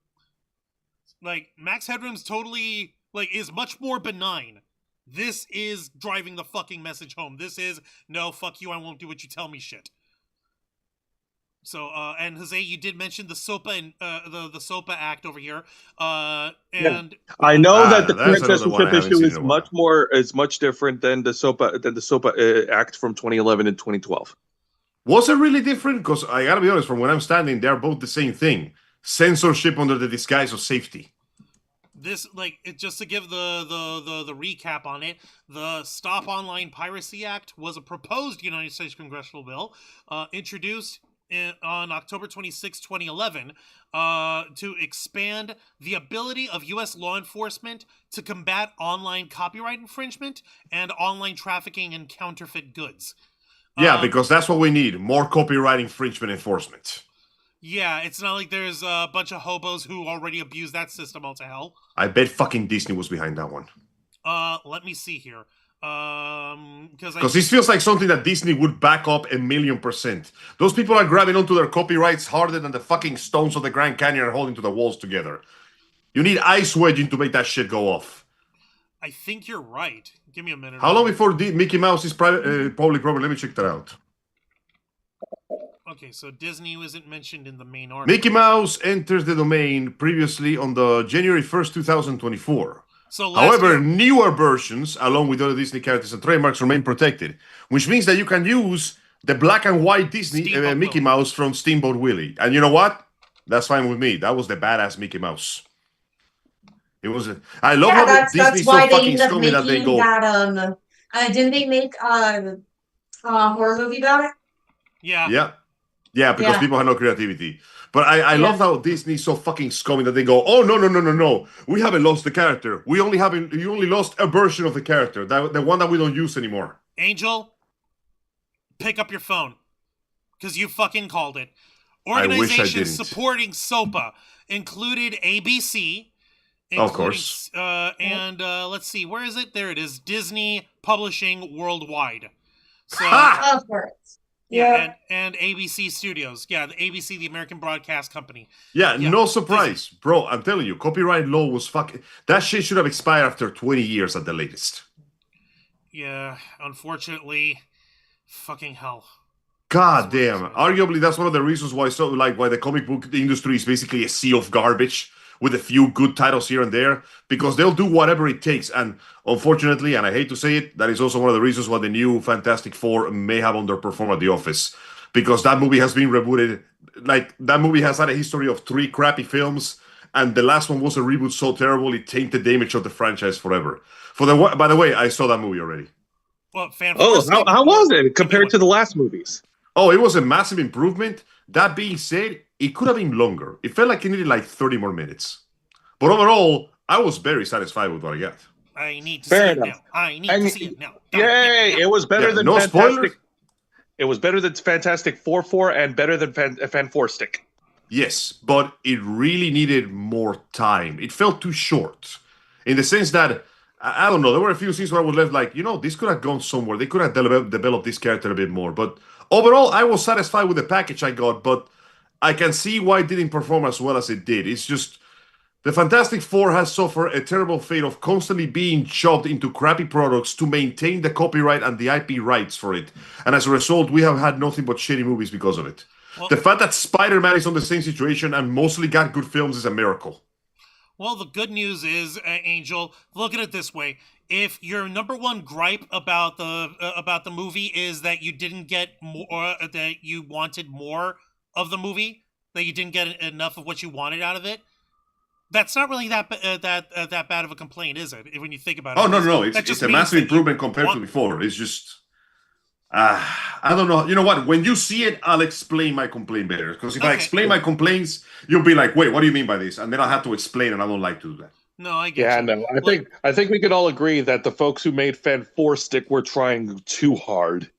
Like, Max Headroom's totally, is much more benign. This is driving the fucking message home. This is, no, fuck you, I won't do what you tell me shit. So, and Jose, you did mention the SOPA and the SOPA Act over here, and I know that the that's current another one I censorship haven't issue seen is in a while. much different than the SOPA Act from 2011 and 2012. Was it really different? Because I gotta be honest, from where I'm standing, they're both the same thing: censorship under the disguise of safety. This, just to give the recap on it, the Stop Online Piracy Act was a proposed United States congressional bill introduced on October 26, 2011, to expand the ability of U.S. law enforcement to combat online copyright infringement and online trafficking in counterfeit goods. Yeah, because that's what we need: more copyright infringement enforcement. Yeah, it's not like there's a bunch of hobos who already abuse that system all to hell. I bet fucking Disney was behind that one. Let me see here. Because this feels like something that Disney would back up 1,000,000%. Those people are grabbing onto their copyrights harder than the fucking stones of the Grand Canyon are holding to the walls together. You need ice wedging to make that shit go off. I think you're right. Give me a minute. How long before Mickey Mouse is public property? Let me check that out. Okay, so Disney isn't mentioned in the main article. Mickey Mouse enters the domain previously on the January 1st, 2024. So however, newer versions, along with other Disney characters and trademarks, remain protected, which means that you can use the black and white Disney Mickey Mouse from Steamboat Willie. And you know what? That's fine with me. That was the badass Mickey Mouse. It was. I love how Disney's so fucking scummy that they go. Didn't they make a horror movie about it? Yeah. Yeah, because people have no creativity. But I love how Disney's so fucking scummy that they go, oh, no. We haven't lost the character. You only lost a version of the character, the one that we don't use anymore. Angel, pick up your phone. Because you fucking called it. Organizations supporting SOPA included ABC. Of course. And let's see, where is it? There it is. Disney Publishing Worldwide. So, of course. Yeah, and ABC Studios. Yeah, the ABC, the American Broadcast Company. Yeah, no surprise. Bro, I'm telling you, copyright law was fucking... That shit should have expired after 20 years at the latest. Yeah, unfortunately, fucking hell. God damn. Arguably, that's one of the reasons why why the comic book industry is basically a sea of garbage with a few good titles here and there, because they'll do whatever it takes. And unfortunately, and I hate to say it, that is also one of the reasons why the new Fantastic Four may have underperformed at the office, because that movie has been rebooted. That movie has had a history of 3 crappy films, and the last one was a reboot so terrible it tainted the image of the franchise forever. By the way, I saw that movie already. Well, how was it compared to the last movies? Oh, it was a massive improvement. That being said, it could have been longer. It felt like it needed 30 more minutes. But overall, I was very satisfied with what I got. I need to see it now. I need to see it now. Yay! It was better than no Fantastic. Spoilers? It was better than Fantastic Four and better than Fanforstic. Yes, but it really needed more time. It felt too short. In the sense that, I don't know, there were a few scenes where I was left this could have gone somewhere. They could have developed this character a bit more. But overall, I was satisfied with the package I got, but I can see why it didn't perform as well as it did. It's just, the Fantastic Four has suffered a terrible fate of constantly being chopped into crappy products to maintain the copyright and the IP rights for it. And as a result, we have had nothing but shitty movies because of it. Well, the fact that Spider-Man is on the same situation and mostly got good films is a miracle. Well, the good news is, Angel, look at it this way. If your number one gripe about the movie is that you didn't get more, that you wanted more of the movie, that you didn't get enough of what you wanted out of it, that's not really that bad of a complaint, is it? When you think about it. Oh no, it's a massive improvement compared to before. It's just, I don't know. You know what? When you see it, I'll explain my complaint better. Because if I explain my complaints, you'll be like, "Wait, what do you mean by this?" And then I'll have to explain, and I don't like to do that. No, I get you. No. I think we could all agree that the folks who made Fan 4 Stick were trying too hard.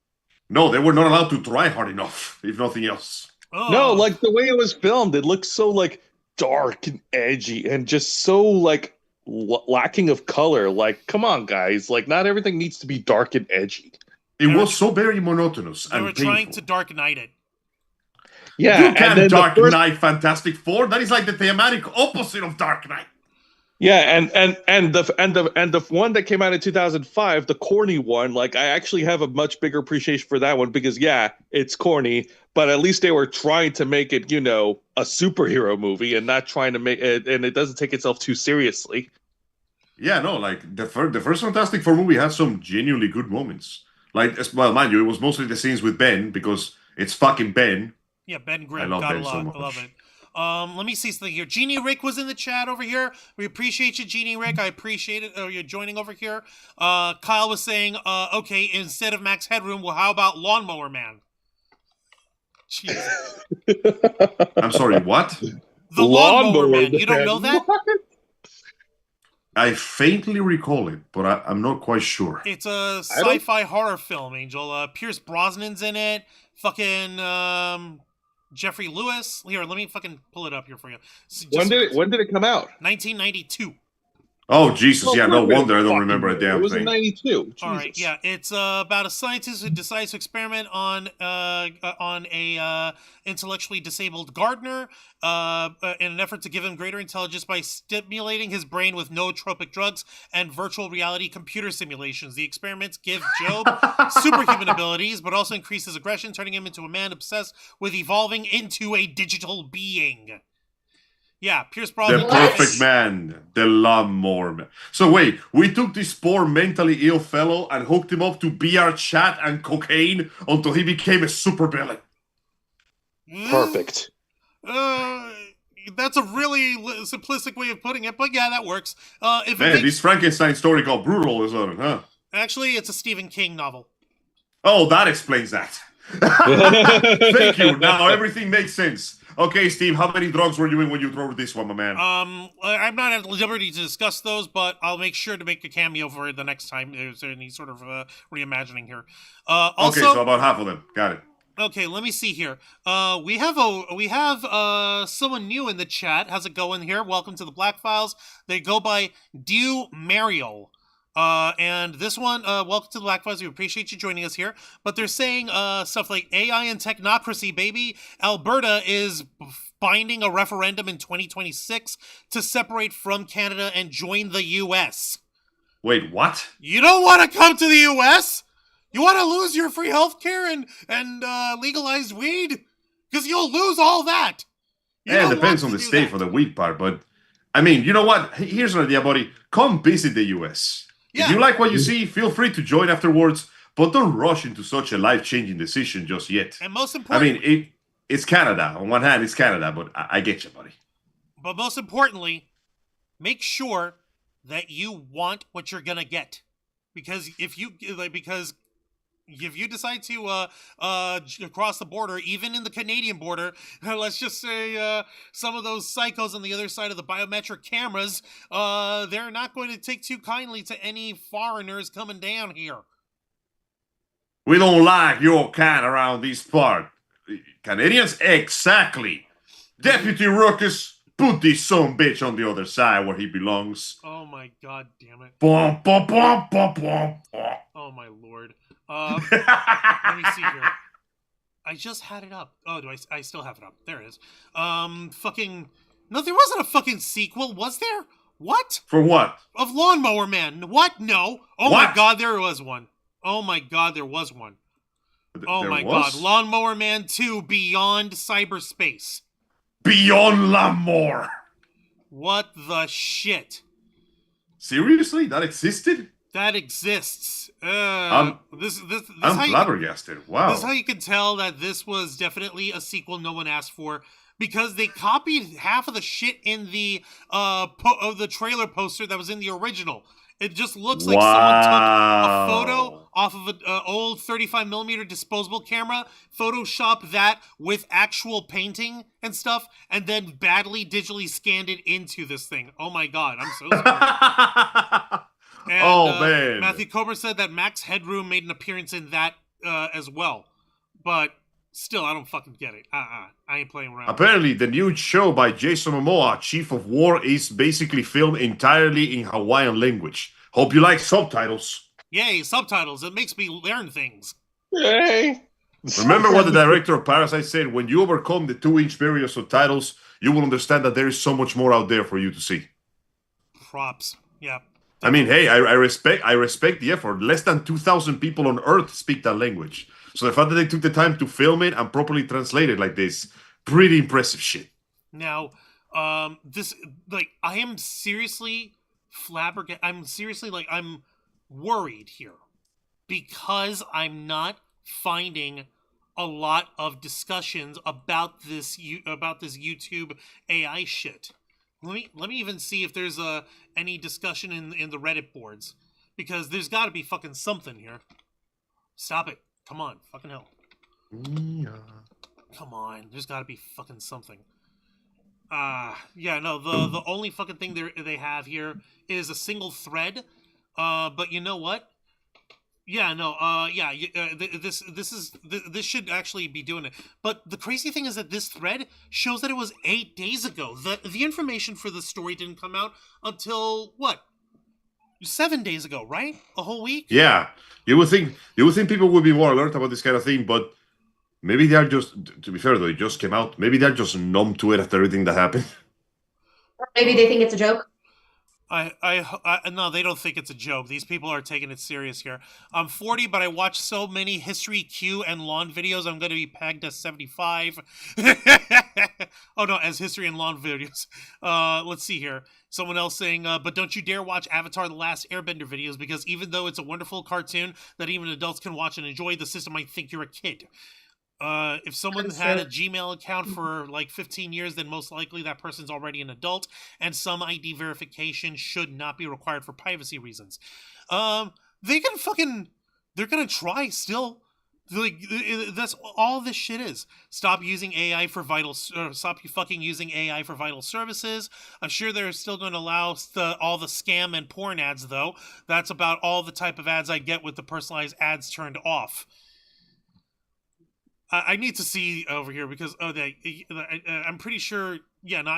No, they were not allowed to try hard enough, if nothing else. Oh. No, like the way it was filmed, it looked so like dark and edgy and just so like lacking of color. Like, come on, guys! Like, not everything needs to be dark and edgy. It was so very monotonous They and were painful. trying to Dark Knight it. Yeah, You can't Dark Knight Fantastic Four. That is like the thematic opposite of Dark Knight. Yeah, and the one that came out in 2005, the corny one, like I actually have a much bigger appreciation for that one because yeah, it's corny, but at least they were trying to make it, you know, a superhero movie and not trying to make it, and it doesn't take itself too seriously. Yeah, no, like the first Fantastic Four movie had some genuinely good moments. Like, well, mind you, it was mostly the scenes with Ben because it's fucking Ben. Yeah, Ben Grimm. I love Gotta Ben so much. love it. Let me see something here. Jeannie Rick was in the chat over here. We appreciate you, Jeannie Rick. I appreciate it. You're joining over here. Kyle was saying, okay, instead of Max Headroom, well, how about Lawnmower Man? Jesus. I'm sorry, what? The Lawnmower Man. You don't know that? What? I faintly recall it, but I'm not quite sure. It's a sci-fi horror film, Angel. Pierce Brosnan's in it. Fucking Jeffrey Lewis. Here, let me fucking pull it up here for you. When did it come out? 1992. Oh, Jesus, yeah, no perfect. wonder I don't remember a damn It was thing. in 92. All right, yeah, it's about a scientist who decides to experiment on a intellectually disabled gardener in an effort to give him greater intelligence by stimulating his brain with nootropic drugs and virtual reality computer simulations. The experiments give Job superhuman abilities, but also increase his aggression, turning him into a man obsessed with evolving into a digital being. Yeah, Pierce Brosnan. The perfect man, the lawnmower man. So wait, we took this poor mentally ill fellow and hooked him up to VR chat and cocaine until he became a supervillain. Perfect. That's a really simplistic way of putting it, but yeah, that works. Man, this Frankenstein story got brutal all of a sudden, huh? Actually, it's a Stephen King novel. Oh, that explains that. Thank you. Now everything makes sense. Okay, Steve, how many drugs were you in when you wrote this one, my man? I'm not at liberty to discuss those, but I'll make sure to make a cameo for it the next time there's any sort of reimagining here. Also, okay, so about half of them. Got it. Okay, let me see here. We have someone new in the chat. How's it going here? Welcome to the Black Files. They go by Dew Mariel. And this one, welcome to the Black Files. We appreciate you joining us here. But they're saying stuff like AI and technocracy, baby. Alberta is binding a referendum in 2026 to separate from Canada and join the U.S. Wait, what? You don't want to come to the U.S.? You want to lose your free healthcare and legalized weed? Because you'll lose all that. Yeah, it depends on the state for the weed part. But, I mean, you know what? Here's an idea, buddy. Come visit the U.S. Yeah. If you like what you see, feel free to join afterwards, but don't rush into such a life-changing decision just yet. And most importantly, I mean, it's Canada. On one hand, it's Canada, but I get you, buddy. But most importantly, make sure that you want what you're gonna get, because if you decide to cross the border, even in the Canadian border, let's just say some of those psychos on the other side of the biometric cameras, they're not going to take too kindly to any foreigners coming down here. We don't like your kind around this part. Canadians? Exactly. Deputy Ruckus, put this son bitch on the other side where he belongs. Oh my god damn it. Bum, bum, bum, bum, bum, bum. Oh my lord. Let me see here. I just had it up. Oh, do I still have it up? There it is. Fucking... No, there wasn't a fucking sequel, was there? What? For what? Of Lawnmower Man. What? No. Oh What? my god, there was one. Oh my god, there was one. Oh There my was? god. Lawnmower Man 2 Beyond Cyberspace. Beyond Lamour. What the shit? Seriously? That existed? That exists. I'm flabbergasted. Wow. This is how you can tell that this was definitely a sequel no one asked for, because they copied half of the shit in the of the trailer poster that was in the original. It just looks like someone took a photo off of an old 35mm disposable camera, photoshopped that with actual painting and stuff, and then badly digitally scanned it into this thing. Oh my god, I'm so sorry. And, man. Matthew Cobra said that Max Headroom made an appearance in that as well. But still, I don't fucking get it. I ain't playing around. Apparently, the new show by Jason Momoa, Chief of War, is basically filmed entirely in Hawaiian language. Hope you like subtitles. Yay, subtitles. It makes me learn things. Yay. Remember what the director of Parasite said? When you overcome the 2-inch barrier of subtitles, you will understand that there is so much more out there for you to see. Props. Yeah. I mean, hey, I respect the effort. Less than 2,000 people on Earth speak that language. So the fact that they took the time to film it and properly translate it like this, pretty impressive shit. Now, this, like, I am seriously flabbergasted. I'm worried here because I'm not finding a lot of discussions about this YouTube AI shit. Let me even see if there's any discussion in the Reddit boards, because there's got to be fucking something here. Stop it! Come on, fucking hell! Yeah. Come on, there's got to be fucking something. Yeah, no, the only fucking thing they have here is a single thread. But you know what? Yeah, no, this should actually be doing it. But the crazy thing is that this thread shows that it was 8 days ago. The information for the story didn't come out until what? 7 days ago, right? A whole week? Yeah. You would think people would be more alert about this kind of thing, but maybe they are just, to be fair though, it just came out. Maybe they're just numb to it after everything that happened. Maybe they think it's a joke. No, they don't think it's a joke. These people are taking it serious here. I'm 40, but I watch so many history, Q, and lawn videos. I'm going to be pegged as 75. Oh, no, as history and lawn videos. Let's see here. Someone else saying, but don't you dare watch Avatar The Last Airbender videos, because even though it's a wonderful cartoon that even adults can watch and enjoy, the system might think you're a kid. If someone had a Gmail account for like 15 years, then most likely that person's already an adult, and some ID verification should not be required for privacy reasons. They're gonna try still. Like, that's all this shit is. Stop using AI for stop fucking using AI for vital services. I'm sure they're still going to allow all the scam and porn ads, though. That's about all the type of ads I get with the personalized ads turned off. I need to see over here because I'm pretty sure. Yeah, no,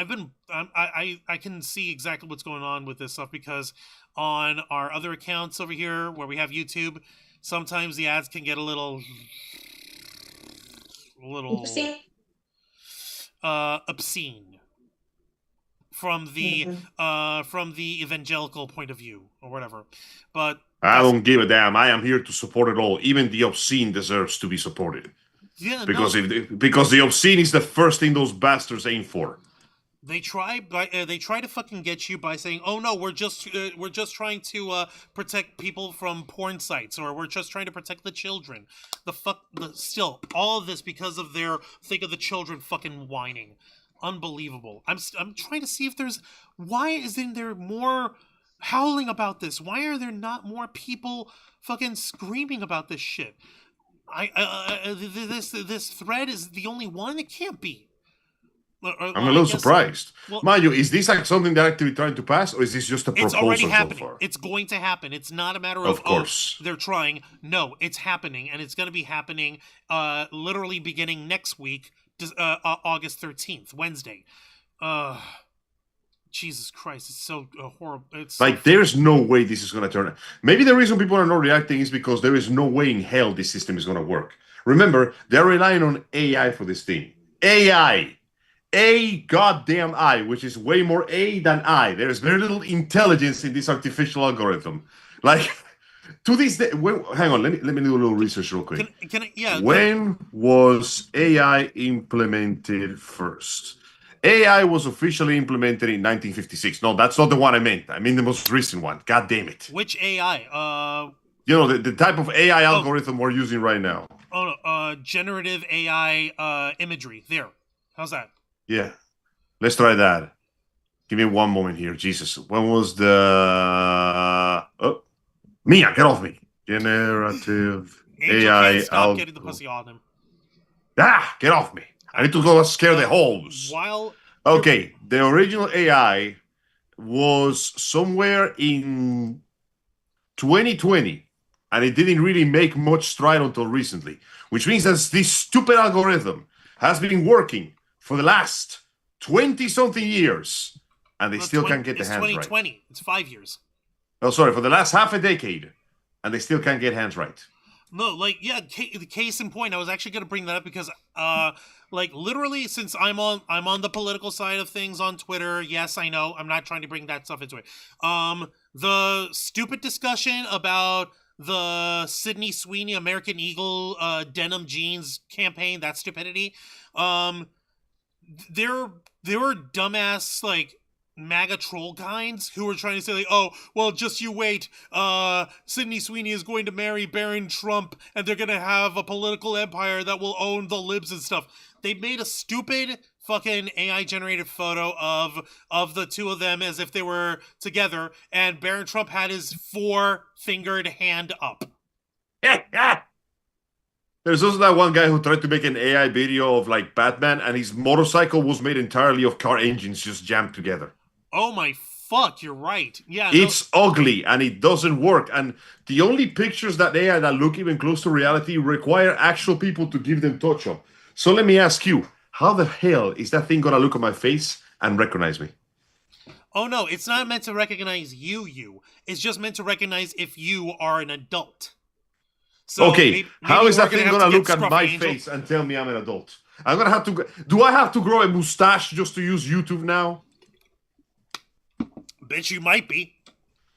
I can see exactly what's going on with this stuff, because on our other accounts over here where we have YouTube, sometimes the ads can get a little obscene from the evangelical point of view or whatever. But I don't give a damn. I am here to support it all. Even the obscene deserves to be supported. Yeah, because the obscene is the first thing those bastards aim for. They try to fucking get you by saying, "Oh no, we're just trying to protect people from porn sites, or we're just trying to protect the children." Still, all of this because of their think of the children fucking whining. Unbelievable. I'm trying to see if why isn't there more howling about this? Why are there not more people fucking screaming about this shit? This thread is the only one. It can't be. I'm a little surprised. Well, mind you, is this like something they're actually trying to pass, or is this just a proposal? It's already happening. So far? It's going to happen. It's not a matter of course they're trying. No, it's happening, and it's going to be happening. Literally beginning next week, August 13th, Wednesday. Jesus Christ, it's so horrible. It's like, there's no way this is going to turn. Maybe the reason people are not reacting is because there is no way in hell this system is going to work. Remember, they're relying on AI for this thing. AI. A goddamn I, which is way more A than I. There's very little intelligence in this artificial algorithm. Like, to this day, hang on, let me do a little research real quick. Yeah. When was AI implemented first? AI was officially implemented in 1956. No, that's not the one I meant. I mean the most recent one. God damn it. Which AI? You know, the type of AI algorithm we're using right now. Oh, no, generative AI imagery. There. How's that? Yeah. Let's try that. Give me one moment here. Jesus. When was the... Oh. Mia, get off me. Generative Angel AI can't stop getting the pussy on him. Ah, get off me. I need to go scare the holes. Okay, the original AI was somewhere in 2020, and it didn't really make much stride until recently, which means that this stupid algorithm has been working for the last 20-something years, and they still can't get the hands right. It's 2020. It's 5 years. Oh, sorry, for the last half a decade, and they still can't get hands right. No, like, yeah, the case in point, I was actually going to bring that up because, like, literally, since I'm on the political side of things on Twitter, yes, I know, I'm not trying to bring that stuff into it. The stupid discussion about the Sydney Sweeney American Eagle denim jeans campaign, that stupidity, there were dumbass, like, MAGA troll kinds who were trying to say, like, oh, well, just you wait. Sydney Sweeney is going to marry Baron Trump, and they're going to have a political empire that will own the libs and stuff. They made a stupid fucking AI-generated photo of the two of them as if they were together, and Baron Trump had his 4-fingered hand up. There's also that one guy who tried to make an AI video of, like, Batman, and his motorcycle was made entirely of car engines just jammed together. Oh my fuck, you're right. Yeah, it's ugly and it doesn't work. And the only pictures that AI that look even close to reality require actual people to give them touch-up. So let me ask you, how the hell is that thing gonna look at my face and recognize me? Oh no, it's not meant to recognize you. It's just meant to recognize if you are an adult. So okay, maybe how is that thing gonna look at my Angel face and tell me I'm an adult? I'm gonna have to. Do I have to grow a mustache just to use YouTube now? Bitch, you might be.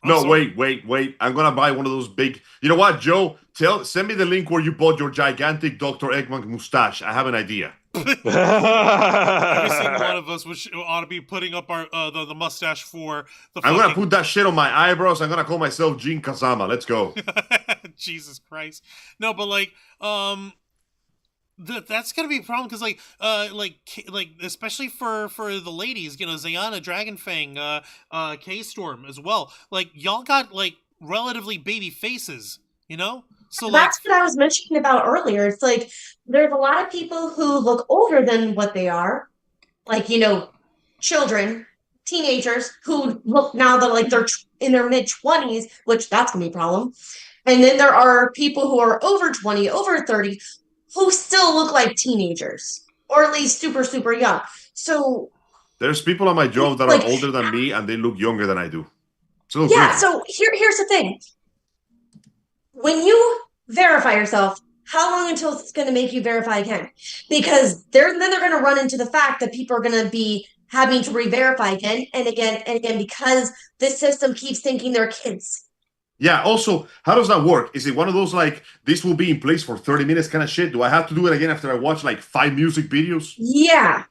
No, wait. I'm gonna buy one of those big. You know what, Joe? Send me the link where you bought your gigantic Dr. Eggman mustache. I have an idea. Every single one of us ought to be putting up our the mustache for the. I'm gonna put that shit on my eyebrows. I'm gonna call myself Gene Kazama. Let's go. Jesus Christ. No, but like, that's gonna be a problem because like especially for the ladies, you know, Zayana, Dragonfang, K-Storm as well. Like, y'all got like relatively baby faces, you know. So that's what I was mentioning about earlier. It's like there's a lot of people who look older than what they are, like, you know, children, teenagers who look now that like they're in their mid-20s, which that's gonna be a problem. And then there are people who are over 20, over 30, who still look like teenagers, or at least super, super young. So there's people on my job that are older than me, and they look younger than I do. So yeah. Crazy. So here's the thing: when you verify yourself, how long until it's going to make you verify again? Because then they're going to run into the fact that people are going to be having to re-verify again and again and again because this system keeps thinking they're kids. Yeah, also, how does that work? Is it one of those, like, this will be in place for 30 minutes kind of shit? Do I have to do it again after I watch, like, 5 music videos? Yeah.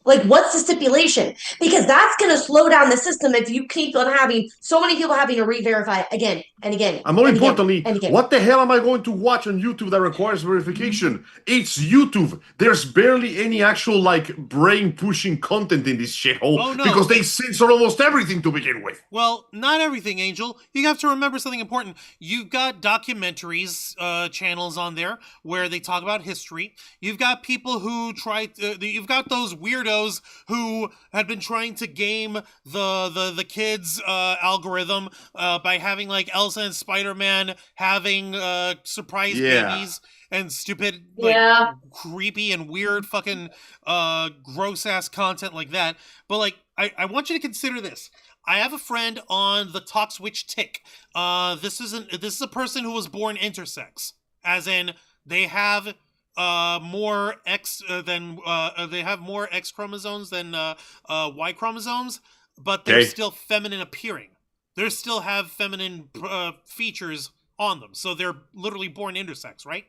Like, what's the stipulation? Because that's going to slow down the system if you keep on having so many people having to re-verify again and again. And more importantly, what the hell am I going to watch on YouTube that requires verification? It's YouTube. There's barely any actual, like, brain-pushing content in this shithole because they censor almost everything to begin with. Well, not everything, Angel. You have to remember something important. You've got documentaries channels on there where they talk about history. You've got people who you've got those weirdos who had been trying to game the kids algorithm by having like Elsa and Spider-Man having surprise babies and stupid creepy and weird fucking gross ass content like that. But like I want you to consider this. I have a friend on the Talk Switch Tick. This is a person who was born intersex, as in they have more X chromosomes than Y chromosomes, but they're still feminine appearing. They still have feminine features on them, so they're literally born intersex, right?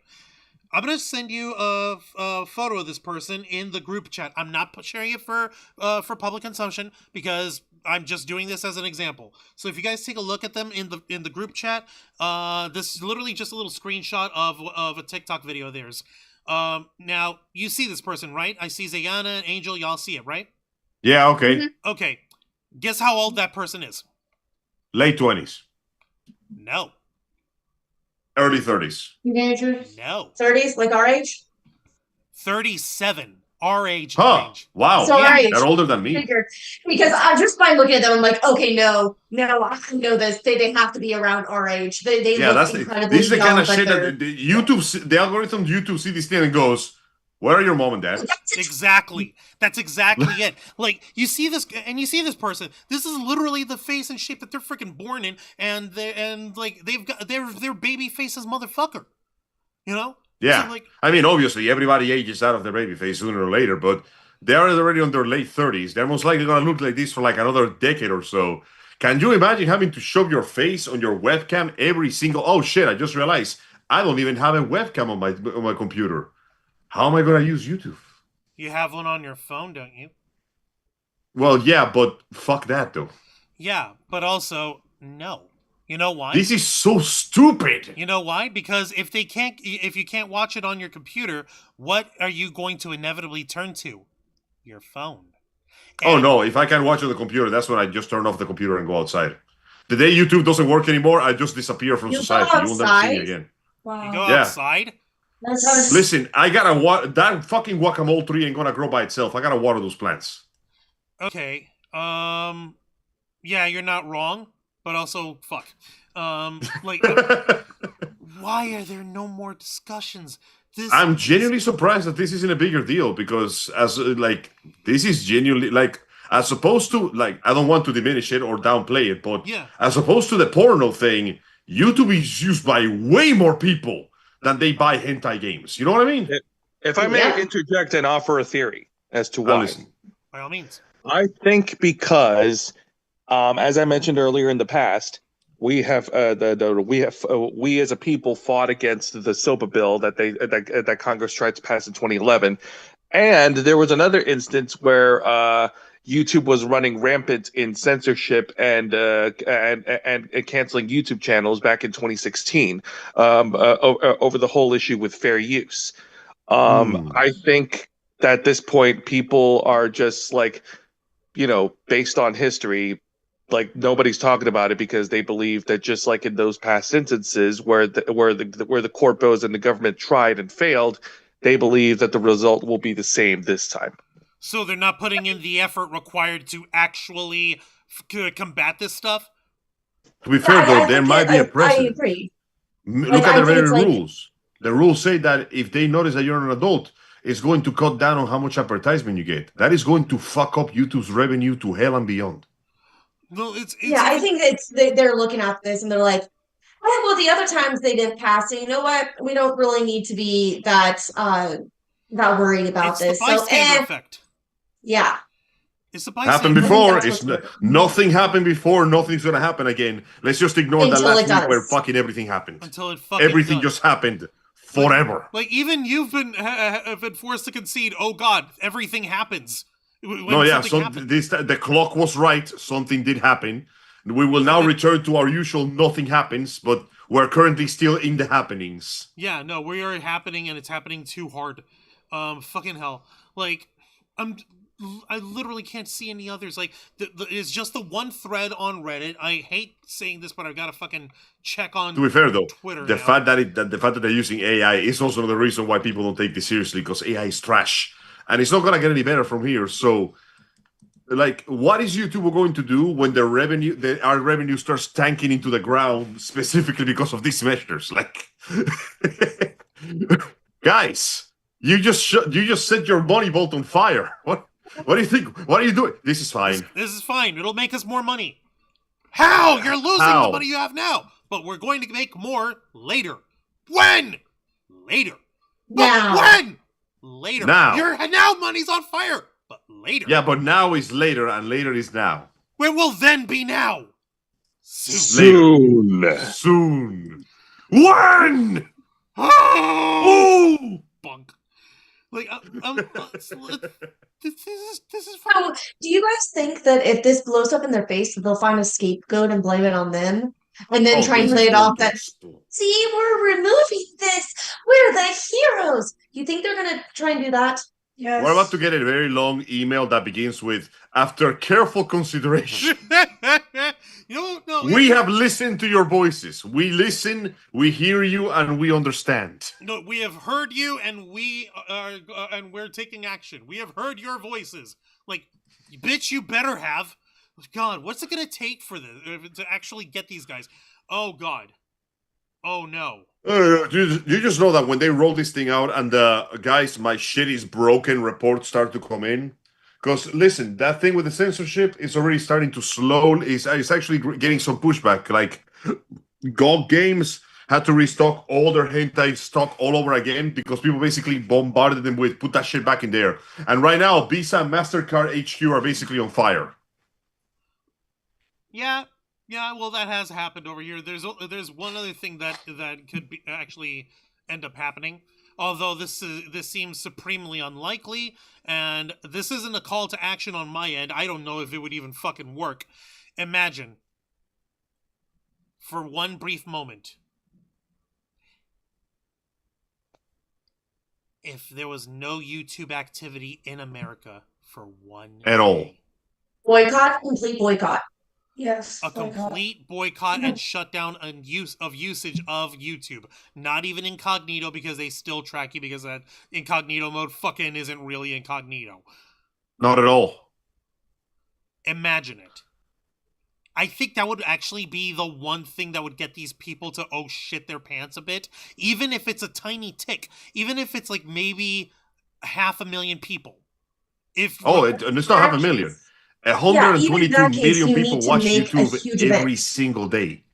I'm gonna send you a photo of this person in the group chat. I'm not sharing it for public consumption because I'm just doing this as an example. So if you guys take a look at them in the group chat, this is literally just a little screenshot of a TikTok video of theirs. Now you see this person, right? I see Zayana and Angel. Y'all see it, right? Yeah, okay. Mm-hmm. Okay. Guess how old that person is? Late 20s. No. Early 30s. Teenagers? No. 30s, like our age? 37. Our age range. Wow. So our age. They're older than me. Figured. Because just by looking at them, I'm like, okay, no, I know this. They have to be around our age. They look incredibly this is the kind of young, shit but that the YouTube, the algorithm YouTube see this thing and goes, where are your mom and dad? Exactly. That's exactly it. Like, you see this, and you see this person. This is literally the face and shape that they're freaking born in, and they've got their baby face as motherfucker. You know? Yeah. So, like, I mean, obviously, everybody ages out of their baby face sooner or later, but they are already on their late 30s. They're most likely going to look like this for like another decade or so. Can you imagine having to shove your face on your webcam every single... Oh, shit, I just realized I don't even have a webcam on my computer. How am I going to use YouTube? you have one on your phone, don't you? Well, yeah, but fuck that, though. Yeah, but also, no. You know why? This is so stupid. You know why? Because if you can't watch it on your computer, what are you going to inevitably turn to? Your phone. Oh, no, if I can watch on the computer, that's when I just turn off the computer and go outside. The day YouTube doesn't work anymore, I just disappear from society. You will never see me again. wow. You go Yeah. outside? Listen, I gotta water that fucking guacamole tree ain't gonna grow by itself. I gotta water those plants. Okay. Yeah, you're not wrong, but also fuck. Like, why are there no more discussions? I'm genuinely surprised that this isn't a bigger deal because this is genuinely as opposed to I don't want to diminish it or downplay it, but yeah. As opposed to the porno thing, YouTube is used by way more people than they buy hentai games. You know what I mean? If I may interject and offer a theory as to why. By all means. I think because, as I mentioned earlier in the past, we have we as a people fought against the SOPA bill that Congress tried to pass in 2011, and there was another instance where YouTube was running rampant in censorship and canceling YouTube channels back in 2016 over the whole issue with fair use. I think that at this point people are just based on history, nobody's talking about it because they believe that just like in those past instances where the corpos and the government tried and failed, they believe that the result will be the same this time. So they're not putting in the effort required to actually combat this stuff? To be fair, though, there might be a precedent. I agree. Look at the very rules. The rules say that if they notice that you're an adult, it's going to cut down on how much advertisement you get. That is going to fuck up YouTube's revenue to hell and beyond. No, it's I think they're looking at this and they're like, oh, well, the other times they didn't pass it. You know what? We don't really need to be that worried about this. The bystander effect. Yeah. It's the bystander happened before. Nothing happened before. Nothing's gonna happen again. Let's just ignore that last week where fucking everything happened. Until it fucking everything just happened forever. Like even you've been forced to concede. Oh God, everything happens. The clock was right. Something did happen. We will now return to our usual nothing happens, but we're currently still in the happenings. Yeah, no, we are happening, and it's happening too hard. Fucking hell. I literally can't see any others. It's just the one thread on Reddit. I hate saying this, but I've got to fucking check on. To be fair, though, Twitter. The fact that they're using AI is also the reason why people don't take this seriously, because AI is trash, and it's not gonna get any better from here. So, what is YouTube going to do when our revenue starts tanking into the ground, specifically because of these measures? Guys, you just set your money vault on fire. What do you think? What are you doing? This is fine. This is fine. It'll make us more money. How? You're losing the money you have now. But we're going to make more later. When? Later. Now. But when? Later. Now. Now money's on fire. But later. Yeah, but now is later and later is now. Where will then be now? Soon. Soon. When? Oh, bunk. Like, this is. So, do you guys think that if this blows up in their face, that they'll find a scapegoat and blame it on them, and then try and play it off that, see, we're removing this, we're the heroes? You think they're gonna try and do that? Yes. We're about to get a very long email that begins with, after careful consideration. No, we have listened to your voices. We listen, we hear you, and we understand. No, we have heard you, and we're taking action. We have heard your voices. Like, bitch, you better have. God, what's it gonna take for this to actually get these guys? Oh God. Oh no. You just know that when they roll this thing out and guys, my shit is broken reports start to come in. Because listen, that thing with the censorship is already starting to slow. It's actually getting some pushback. Like GOG Games had to restock all their hentai stock all over again because people basically bombarded them with put that shit back in there. And right now, Visa and MasterCard HQ are basically on fire. Yeah, well, that has happened over here. There's one other thing that could be actually end up happening. Although this seems supremely unlikely, and this isn't a call to action on my end. I don't know if it would even fucking work. Imagine, for one brief moment, if there was no YouTube activity in America for one at all. Boycott, complete boycott. Yes. A complete boycott and shutdown and usage of YouTube. Not even incognito, because they still track you, because that incognito mode fucking isn't really incognito. Not at all. Imagine it. I think that would actually be the one thing that would get these people to shit their pants a bit. Even if it's a tiny tick. Even if it's like maybe 500,000 people. And it's not 500,000. 122 million people watch YouTube every single day.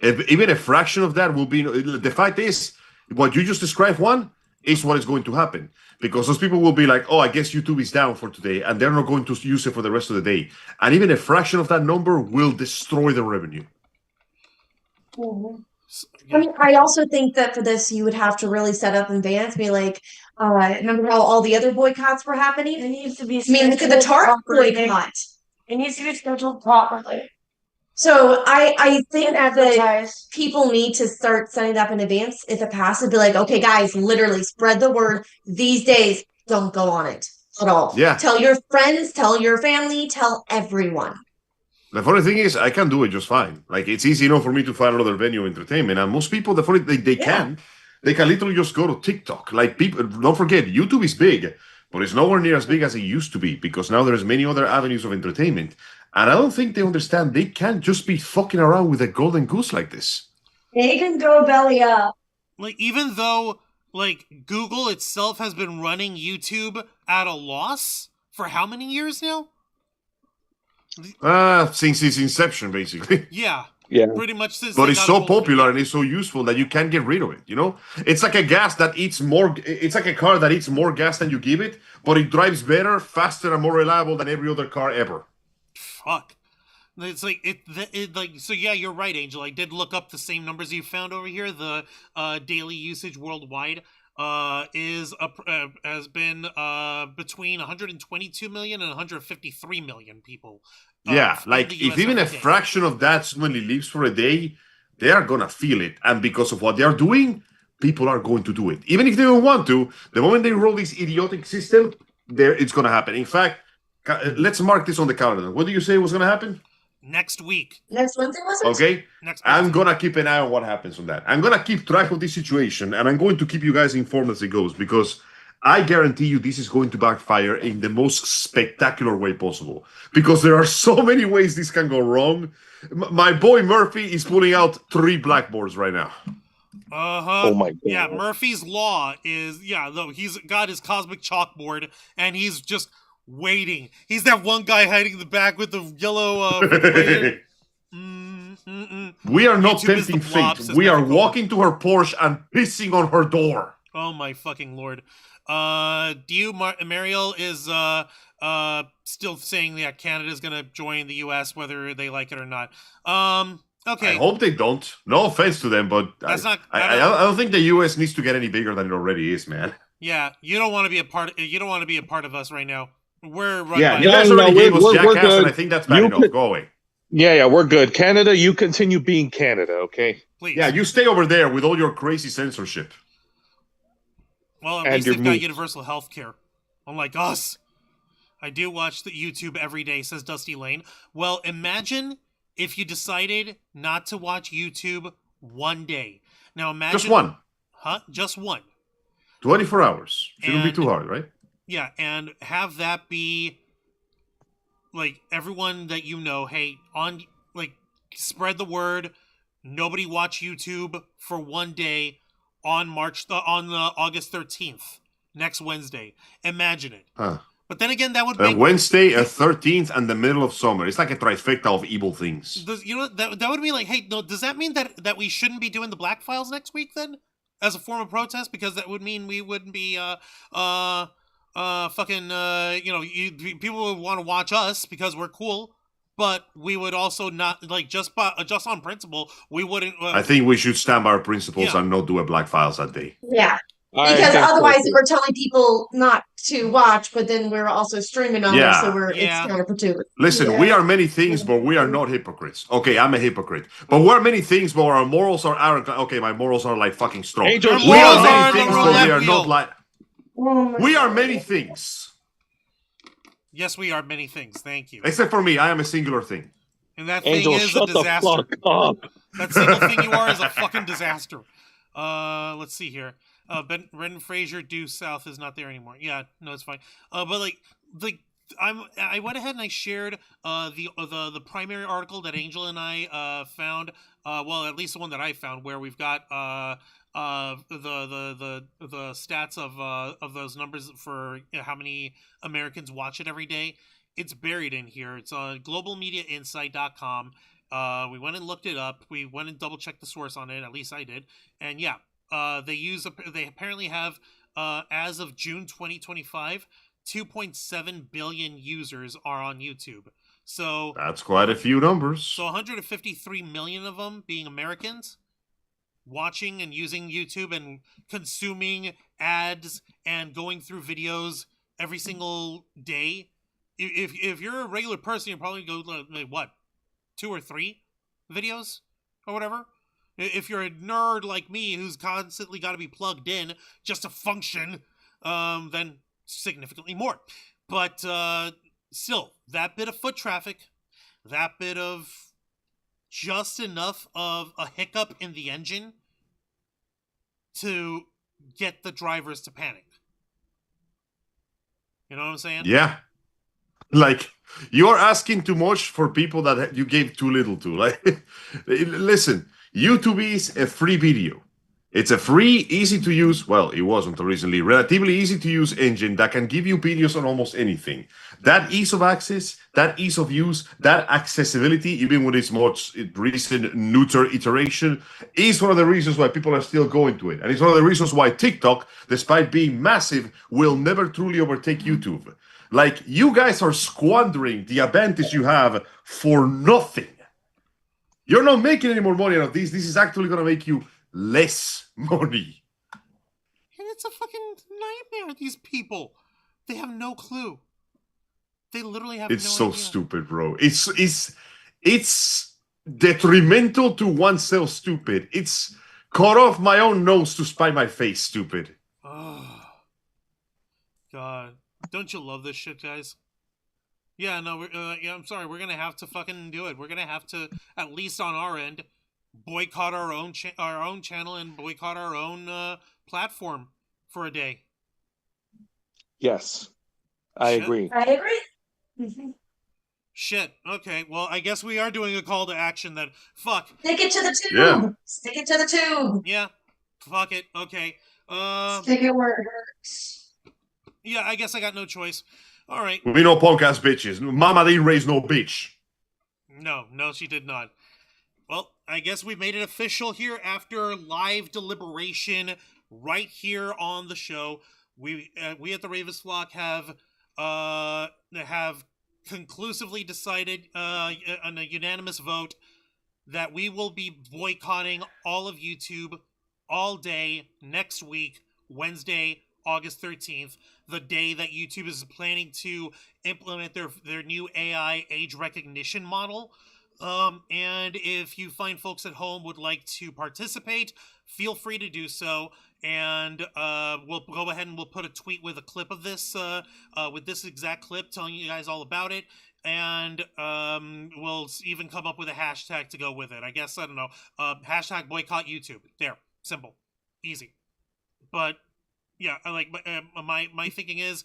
Even a fraction of that will be... The fact is, what you just described, Juan, is what is going to happen. Because those people will be like, oh, I guess YouTube is down for today, and they're not going to use it for the rest of the day. And even a fraction of that number will destroy the revenue. Mm-hmm. I mean, I also think that for this, you would have to really set up in advance, be like, remember how all the other boycotts were happening? It needs to be. I mean, look at the Target boycott. It needs to be scheduled properly. So I think that people need to start setting that up in advance. If it passes, be like, okay, guys, literally spread the word. These days, don't go on it at all. Yeah. Tell your friends, tell your family, tell everyone. The funny thing is, I can do it just fine. Like, it's easy enough for me to find another venue of entertainment. And most people, they can literally just go to TikTok. Like, people, don't forget, YouTube is big, but it's nowhere near as big as it used to be, because now there's many other avenues of entertainment. And I don't think they understand they can't just be fucking around with a golden goose like this. They can go belly up. Like, even though, like, Google itself has been running YouTube at a loss for how many years now? Since its inception, basically. Yeah. Pretty much since. But it's so popular and it's so useful that you can't get rid of it, you know? It's like a gas that eats more... It's like a car that eats more gas than you give it, but it drives better, faster, and more reliable than every other car ever. Fuck. It's like so yeah, you're right, Angel. I did look up the same numbers you found over here. The daily usage worldwide has been between 122 million and 153 million people. Yeah, like if even a fraction of that suddenly leaves for a day, they are gonna feel it, and because of what they are doing, people are going to do it. Even if they don't want to, the moment they roll this idiotic system, it's gonna happen. In fact, let's mark this on the calendar. What do you say was gonna happen? Next week. Next Wednesday, was it? Okay. Next I'm going to keep an eye on what happens on that. I'm going to keep track of this situation, and I'm going to keep you guys informed as it goes, because I guarantee you this is going to backfire in the most spectacular way possible, because there are so many ways this can go wrong. My boy Murphy is pulling out 3 blackboards right now. Oh my God. Yeah, Murphy's Law is, though he's got his cosmic chalkboard, and he's just waiting. He's that one guy hiding in the back with the yellow We are not tempting fate. We are walking to her Porsche and pissing on her door. Oh my fucking lord. Mariel is still saying that Canada's gonna join the US whether they like it or not. Okay. I hope they don't. No offense to them, but That's I don't think the U.S. needs to get any bigger than it already is, man. Yeah, you don't want to be a part. You don't want to be a part of us right now. We're run Yeah, by. you guys already gave us we're Jackass, good. and I think that's bad enough. Go away. Yeah, we're good. Canada, you continue being Canada, okay? Please. Yeah, you stay over there with all your crazy censorship. Well, at And least your they've got meat. universal health care. Unlike us. I do watch the YouTube every day, says Dusty Lane. Well, imagine if you decided not to watch YouTube one day. Now imagine... Just one. Huh? Just one. 24 hours. Shouldn't be too hard, right? Yeah, and have that be... like, everyone that you know, hey, on... like, spread the word. Nobody watch YouTube for one day on August 13th. Next Wednesday. Imagine it. Huh. But then again, that would make... Wednesday, 13th, and the middle of summer. It's like a trifecta of evil things. You know, that would be like, hey, no, does that mean that we shouldn't be doing the Black Files next week then? As a form of protest? Because that would mean we wouldn't be, people would want to watch us because we're cool, but we would also not, like, just on principle, we wouldn't... I think we should stand by our principles and not do a Black Files that day. Yeah. Because otherwise we're telling people not to watch, but then we're also streaming on there, so it's counterproductive. Listen, we are many things, but we are not hypocrites. Okay, I'm a hypocrite. But we're many things, but our morals are arrogant. Okay, my morals are like fucking strong. We are many things, but we are not like... We are many things. Yes, we are many things. Thank you. Except for me, I am a singular thing. And that thing is a disaster. That single thing you are is a fucking disaster. Let's see here. Brendan Fraser due south is not there anymore. Yeah, no, it's fine. But I went ahead and I shared the primary article that Angel and I found. Well, at least the one that I found, where we've got the stats of those numbers for how many Americans watch it every day. It's buried in here. It's on globalmediainsight.com. We went and looked it up. We went and double checked the source on it. At least I did. And yeah. They apparently have, as of June 2025, 2.7 billion users are on YouTube. So that's quite a few numbers. So 153 million of them being Americans watching and using YouTube and consuming ads and going through videos every single day. If you're a regular person, you'll probably go like what, 2 or 3 videos or whatever. If you're a nerd like me who's constantly got to be plugged in just to function, then significantly more. But still, that bit of foot traffic, that bit of just enough of a hiccup in the engine to get the drivers to panic. You know what I'm saying? Yeah. Like, you're asking too much for people that you gave too little to. Like, listen. YouTube is a free video. It's a free, easy to use, well, it was until recently, relatively easy to use engine that can give you videos on almost anything. That ease of access, that ease of use, that accessibility, even with its most recent neuter iteration, is one of the reasons why people are still going to it. And it's one of the reasons why TikTok, despite being massive, will never truly overtake YouTube. Like, you guys are squandering the advantage you have for nothing. You're not making any more money out of this. This is actually going to make you less money. And it's a fucking nightmare, these people. They have no clue. They literally have no idea. It's so stupid, bro. It's detrimental to oneself, stupid. It's cut off my own nose to spite my face, stupid. Oh, God. Don't you love this shit, guys? Yeah, no, I'm sorry. We're going to have to fucking do it. We're going to have to, at least on our end, boycott our own channel and boycott our own platform for a day. Yes, I agree. I agree. Mm-hmm. Shit. Okay, well, I guess we are doing a call to action then. Fuck. Stick it to the tube. Yeah. Stick it to the tube. Yeah. Fuck it. Okay. Stick it where it hurts. Yeah, I guess I got no choice. All right. We know punk ass bitches. Mama didn't raise no bitch. No, she did not. Well, I guess we've made it official here after live deliberation right here on the show. We at the Ravens Flock have conclusively decided on a unanimous vote that we will be boycotting all of YouTube all day next week, Wednesday, August 13th, the day that YouTube is planning to implement their new AI age recognition model. And if you find folks at home would like to participate, feel free to do so. And we'll go ahead and we'll put a tweet with a clip of this, with this exact clip, telling you guys all about it. And we'll even come up with a hashtag to go with it. I guess, I don't know, hashtag boycott YouTube. There, simple, easy. But yeah, like my thinking is,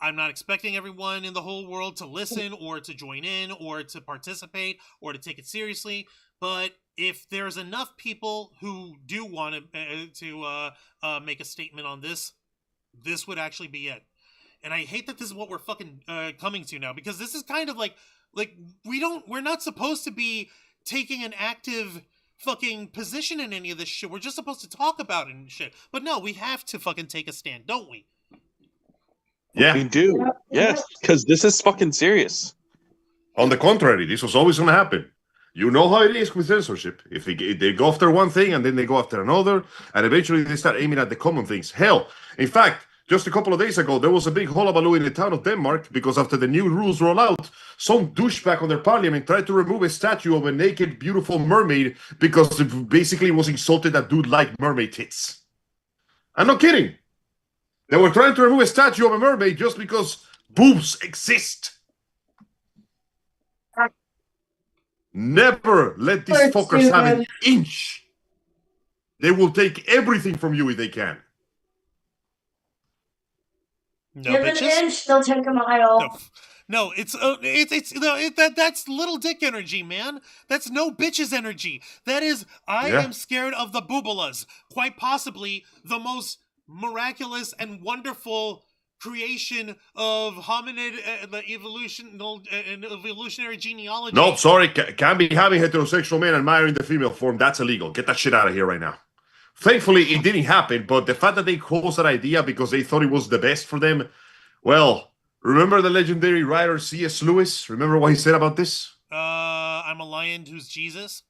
I'm not expecting everyone in the whole world to listen or to join in or to participate or to take it seriously. But if there's enough people who do want to make a statement on this, this would actually be it. And I hate that this is what we're fucking coming to now, because this is kind of like we're not supposed to be taking an active fucking position in any of this shit. We're just supposed to talk about it and shit. But no, we have to fucking take a stand, don't we? Yeah. We do. Yes, because this is fucking serious. On the contrary, this was always going to happen. You know how it is with censorship. If they go after one thing and then they go after another, and eventually they start aiming at the common things. Hell, in fact, just a couple of days ago, there was a big hullabaloo in the town of Denmark because after the new rules roll out, some douchebag on their parliament tried to remove a statue of a naked, beautiful mermaid because it basically was insulted that dude liked mermaid tits. I'm not kidding. They were trying to remove a statue of a mermaid just because boobs exist. Never let these fuckers have an inch. They will take everything from you if they can. No, Give bitches. an inch, they'll take a mile. No, that's little dick energy, man. That's no bitches energy. That is, I am scared of the boobalas. Quite possibly the most miraculous and wonderful creation of hominid evolutionary genealogy. No, sorry, can't be having heterosexual men admiring the female form. That's illegal. Get that shit out of here right now. Thankfully, it didn't happen, but the fact that they caused that idea because they thought it was the best for them, well, remember the legendary writer C.S. Lewis? Remember what he said about this? I'm a lion who's Jesus.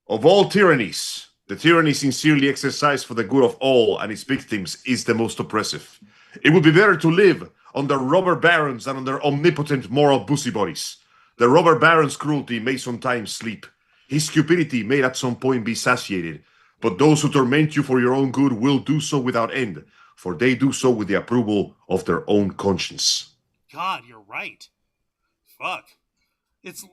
Of all tyrannies, the tyranny sincerely exercised for the good of all and its victims is the most oppressive. It would be better to live under robber barons than under omnipotent moral busybodies. The robber baron's cruelty may sometimes sleep. His stupidity may at some point be satiated. But those who torment you for your own good will do so without end, for they do so with the approval of their own conscience. God, you're right. Fuck.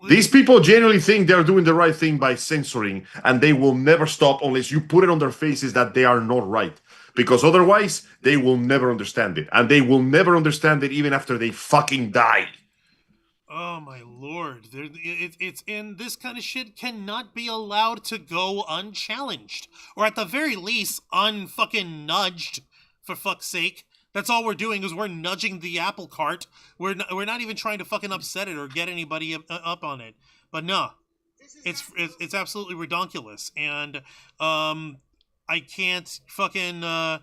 These people genuinely think they're doing the right thing by censoring, and they will never stop unless you put it on their faces that they are not right. Because otherwise, they will never understand it. And they will never understand it even after they fucking die. Oh my lord. It's in this kind of shit cannot be allowed to go unchallenged. Or at the very least, unfucking nudged, for fuck's sake. That's all we're doing is we're nudging the apple cart. We're not even trying to fucking upset it or get anybody up on it. But no, it's absolutely redonkulous. And I can't fucking I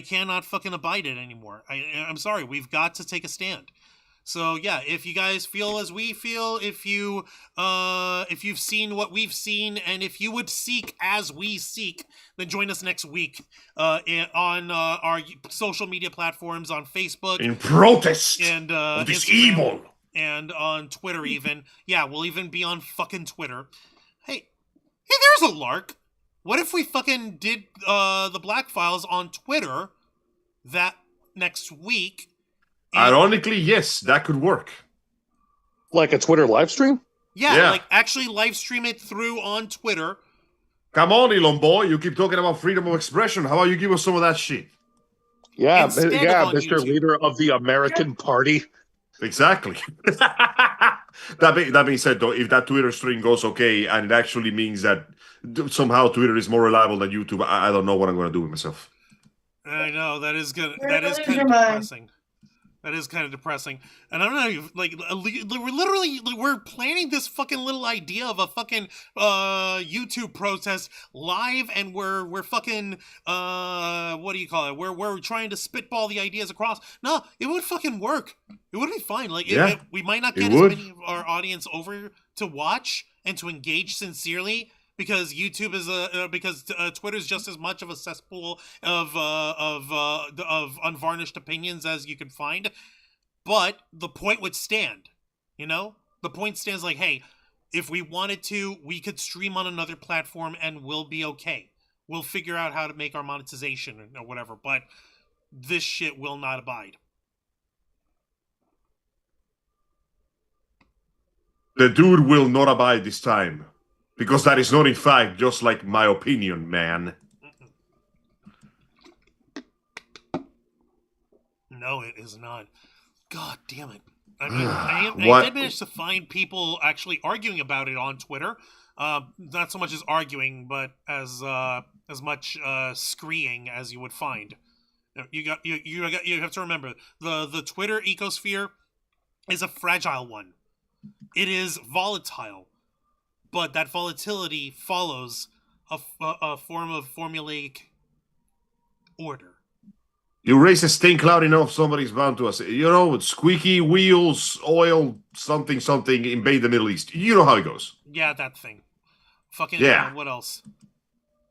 cannot fucking abide it anymore. I'm sorry, we've got to take a stand. So yeah, if you guys feel as we feel, if you've seen what we've seen, and if you would seek as we seek, then join us next week on our social media platforms on Facebook in protest and of this Instagram, evil, and on Twitter even. Yeah, we'll even be on fucking Twitter. Hey, there's a lark. What if we fucking did the Black Files on Twitter that next week? Ironically, yes, that could work. Like a Twitter live stream? Yeah, like actually live stream it through on Twitter. Come on, Elon boy, you keep talking about freedom of expression. How about you give us some of that shit? Yeah, Instead yeah, of on Mr. YouTube. Leader of the American Party. Exactly. That being said, though, if that Twitter stream goes okay, and it actually means that somehow Twitter is more reliable than YouTube, I don't know what I'm going to do with myself. I know that is kind of depressing. That is kind of depressing. And I don't know, like, we're planning this fucking little idea of a fucking YouTube protest live, and we're fucking what do you call it? We're trying to spitball the ideas across. No, it would fucking work. It would be fine. Like, we might not get as many of our audience over to watch and to engage sincerely, because YouTube is Twitter is just as much of a cesspool of unvarnished opinions as you can find. But the point would stand, you know? The point stands like, hey, if we wanted to, we could stream on another platform and we'll be okay. We'll figure out how to make our monetization or whatever, but this shit will not abide. The dude will not abide this time. Because that is not, in fact, just like my opinion, man. No, it is not. God damn it. I mean, I did manage to find people actually arguing about it on Twitter. Not so much as arguing, but as much screeing as you would find. You have to remember, the Twitter ecosphere is a fragile one. It is volatile, but that volatility follows a form of formulaic order. You raise a stink loud enough, somebody's bound to us. You know, squeaky wheels, oil, something, invade the Middle East. You know how it goes. Yeah, that thing. Fucking, yeah. What else?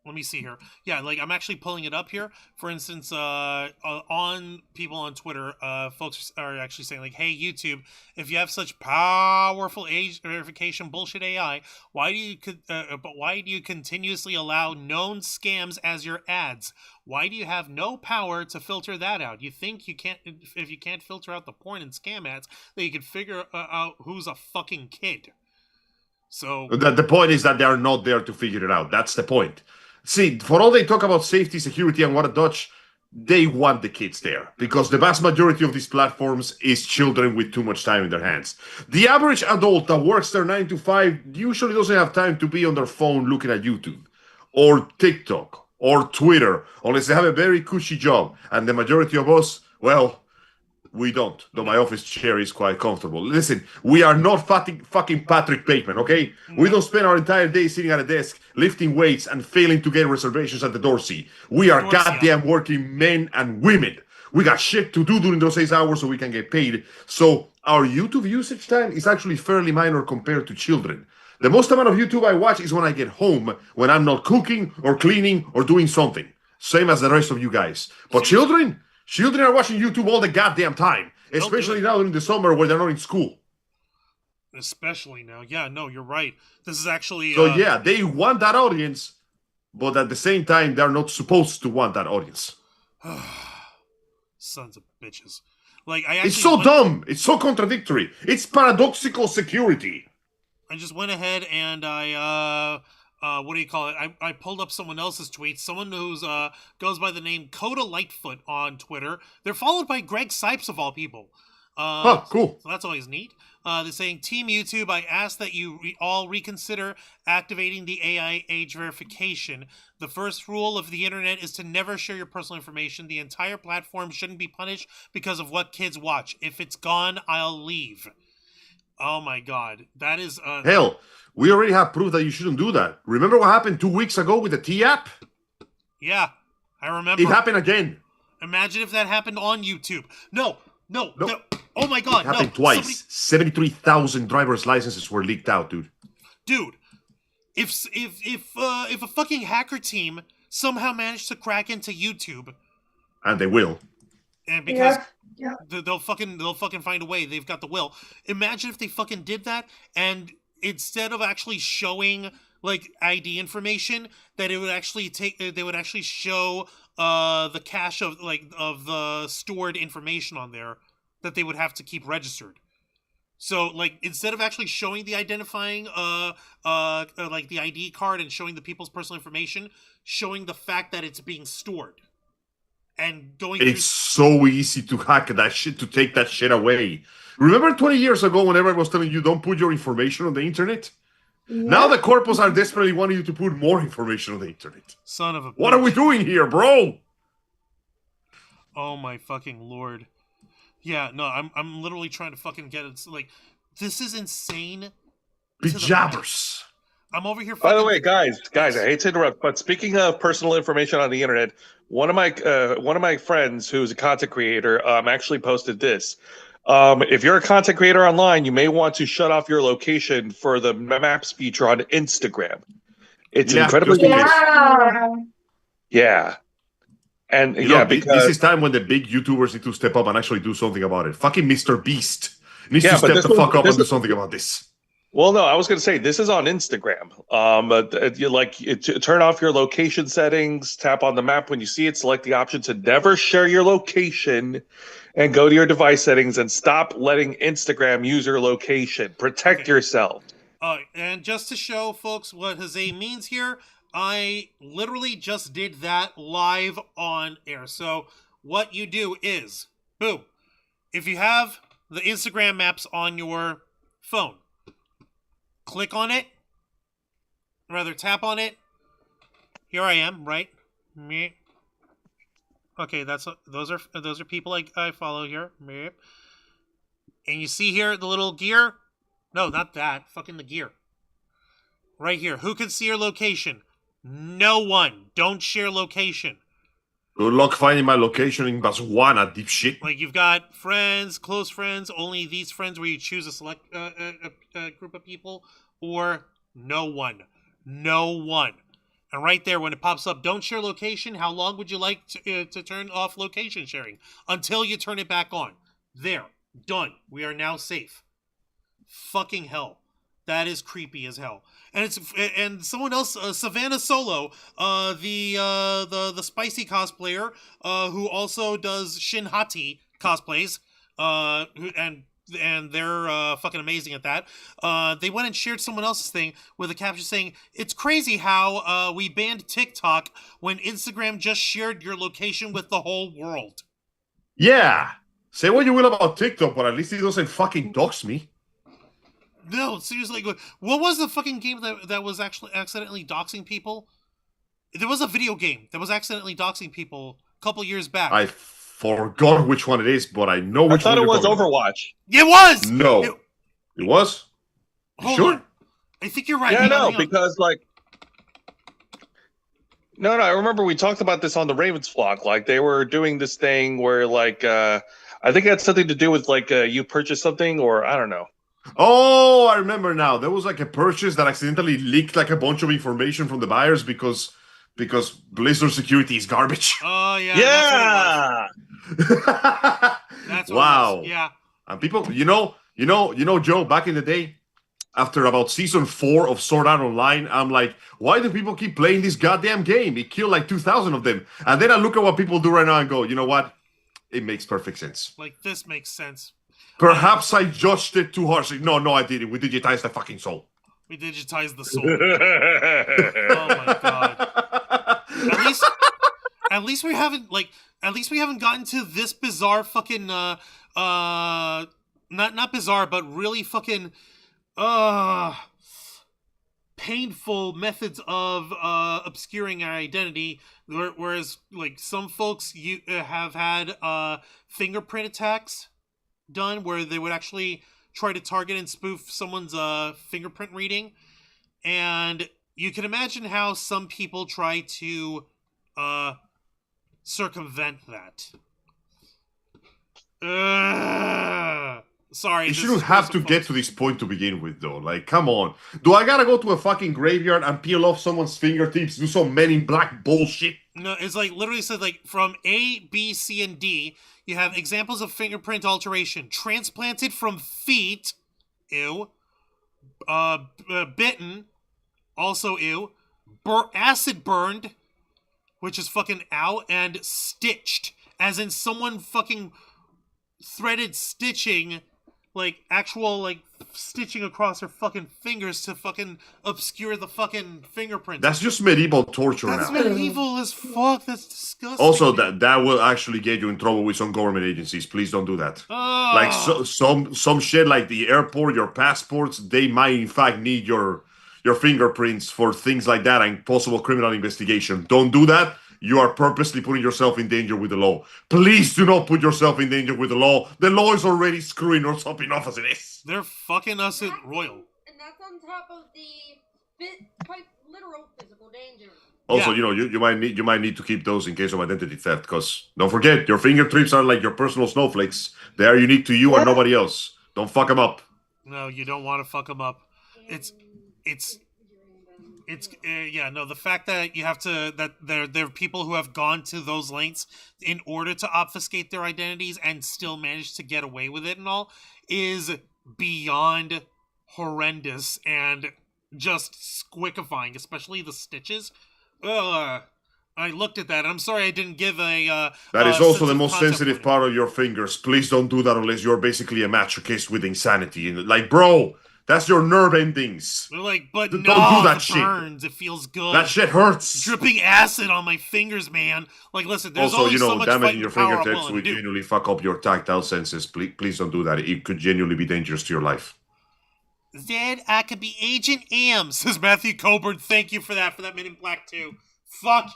Let me see here. Yeah, like, I'm actually pulling it up here. For instance, on people on Twitter, folks are actually saying, like, hey, YouTube, if you have such powerful age verification bullshit AI, why do you continuously allow known scams as your ads? Why do you have no power to filter that out? You think you can't, if you can't filter out the porn and scam ads, that you could figure out who's a fucking kid. So the point is that they are not there to figure it out. That's the point. See, for all they talk about safety, security, and what a Dutch, they want the kids there. Because the vast majority of these platforms is children with too much time in their hands. The average adult that works their 9 to 5 usually doesn't have time to be on their phone looking at YouTube, or TikTok, or Twitter, unless they have a very cushy job. And the majority of us, well, we don't, though my office chair is quite comfortable. Listen, we are not fucking Patrick Bateman, okay? We don't spend our entire day sitting at a desk, lifting weights, and failing to get reservations at the Dorsey. We are goddamn working men and women. We got shit to do during those 6 hours so we can get paid. So our YouTube usage time is actually fairly minor compared to children. The most amount of YouTube I watch is when I get home, when I'm not cooking or cleaning or doing something. Same as the rest of you guys. But children are watching YouTube all the goddamn time, especially now during the summer where they're not in school. Especially now. Yeah, no, you're right. This is actually... So yeah, they want that audience, but at the same time, they're not supposed to want that audience. Sons of bitches. Like, it's so dumb. It's so contradictory. It's paradoxical security. I just went ahead and what do you call it? I pulled up someone else's tweet. Someone who's goes by the name Coda Lightfoot on Twitter. They're followed by Greg Sipes of all people. Cool. So that's always neat. They're saying, Team YouTube, I ask that you all reconsider activating the AI age verification. The first rule of the internet is to never share your personal information. The entire platform shouldn't be punished because of what kids watch. If it's gone, I'll leave. Oh my god. That is... Hell, we already have proof that you shouldn't do that. Remember what happened 2 weeks ago with the T-app? Yeah, I remember. It happened again. Imagine if that happened on YouTube. No. Oh my god, it happened twice. 73,000 driver's licenses were leaked out, dude. Dude, if a fucking hacker team somehow managed to crack into YouTube, and they will, and because they'll fucking find a way. They've got the will. Imagine if they fucking did that, and instead of actually showing like ID information, that it would actually they would actually show the cache of the stored information on there that they would have to keep registered. So, like, instead of actually showing the identifying, like the ID card and showing the people's personal information, showing the fact that it's being stored. And going It's so easy to hack that shit, to take that shit away. Remember 20 years ago when everyone was telling you don't put your information on the internet? Yeah. Now the corpos are desperately wanting you to put more information on the internet. Son of a bitch. What are we doing here, bro? Oh my fucking lord. Yeah, no, I'm literally trying to fucking get it. Like, this is insane. Bejabbers. I'm over here. By the way, guys, I hate to interrupt, but speaking of personal information on the internet, one of my friends who's a content creator actually posted this. If you're a content creator online, you may want to shut off your location for the maps feature on Instagram. It's incredibly just in case. Yeah. And This because is time when the big YouTubers need to step up and actually do something about it. Fucking Mr. Beast needs to but step this the one- fuck up this and do is- something about this. well, no, I was going to say this is on Instagram. Turn off your location settings, tap on the map when you see it, select the option to never share your location, and go to your device settings and stop letting Instagram use your location. Protect yourself. And just to show folks what Jose means here, I literally just did that live on air. So what you do is, boom, if you have the Instagram maps on your phone, click on it, rather tap on it. Here I am, right? Me. Okay, those are people I follow here. Me. And you see here the little gear? No, not that. Fucking the gear. Right here. Who can see your location? No one. Don't share location. Good luck finding my location in Botswana, dipshit. Like, you've got friends, close friends, only these friends where you choose a select group of people, or no one. No one. And right there, when it pops up, don't share location, how long would you like to turn off location sharing? Until you turn it back on. There. Done. We are now safe. Fucking hell. That is creepy as hell. And someone else, Savannah Solo, the spicy cosplayer, who also does Shinhati cosplays, and they're fucking amazing at that. They went and shared someone else's thing with a caption saying, "It's crazy how we banned TikTok when Instagram just shared your location with the whole world." Yeah. Say what you will about TikTok, but at least it doesn't fucking dox me. No, seriously. What was the fucking game that was actually accidentally doxing people? There was a video game that was accidentally doxing people a couple years back. I forgot which one it is, but I know which one it you're was talking about. Overwatch. It was! No. It was? Hold Sure? on. I think you're right. Yeah, Hang on, no, hang on. because No, I remember we talked about this on the Ravens flock. Like, they were doing this thing where, I think it had something to do with, you purchased something, or I don't know. Oh, I remember now. There was like a purchase that accidentally leaked like a bunch of information from the buyers because Blizzard security is garbage. Oh, yeah. Yeah! That's what it Wow. was. Yeah. And people, Joe, back in the day, after about season 4 of Sword Art Online, I'm like, why do people keep playing this goddamn game? It killed like 2,000 of them. And then I look at what people do right now and go, you know what? It makes perfect sense. Like, this makes sense. Perhaps I judged it too harshly. No, I didn't. We digitized the fucking soul. We digitized the soul. Oh my god. At least we haven't gotten to this bizarre fucking not bizarre, but really fucking painful methods of obscuring our identity. Whereas like some folks have had fingerprint attacks done where they would actually try to target and spoof someone's fingerprint reading, and you can imagine how some people try to circumvent that. Sorry, You shouldn't have to get to this point to begin with, though. Like, come on. Do I gotta go to a fucking graveyard and peel off someone's fingertips, do some Men in Black bullshit? No, it's like literally said like from A, B, C, and D, you have examples of fingerprint alteration. Transplanted from feet, ew. Bitten, also ew. Acid burned, which is fucking ow. And stitched, as in someone fucking threaded stitching, like actual like stitching across her fucking fingers to fucking obscure the fucking fingerprint. That's just medieval torture That's now. medieval as fuck. That's disgusting. Also, that will actually get you in trouble with some government agencies. Please don't do that. Like some shit like the airport, your passports, they might in fact need your fingerprints for things like that and possible criminal investigation. Don't do that. You are purposely putting yourself in danger with the law. Please do not put yourself in danger with the law. The law is already screwing us up enough as it is. They're fucking us at Royal. And that's on top of the quite literal physical danger. Also, Yeah. you know, you might need to keep those in case of identity theft, because don't forget, your fingerprints are like your personal snowflakes. They are unique to you and nobody else. Don't fuck them up. No, you don't want to fuck them up. The fact that you have to, that there are people who have gone to those lengths in order to obfuscate their identities and still manage to get away with it and all is beyond horrendous and just squickifying, especially the stitches. I looked at that, and I'm sorry I didn't give a... That is also the most sensitive warning. part of your fingers. Please don't do that unless you're basically a masochist with insanity. Like, bro, that's your nerve endings. They're like, but Don't no, do that it shit. burns. It feels good. That shit hurts. Dripping acid on my fingers, man. Like, listen, there's Also, only so much damaging fighting your power I'm fingertips willing would to do. genuinely fuck up your tactile senses. Please don't do that. It could genuinely be dangerous to your life. Zed, I could be Agent Am, says Matthew Coburn. Thank you for that Men in Black 2. Fuck.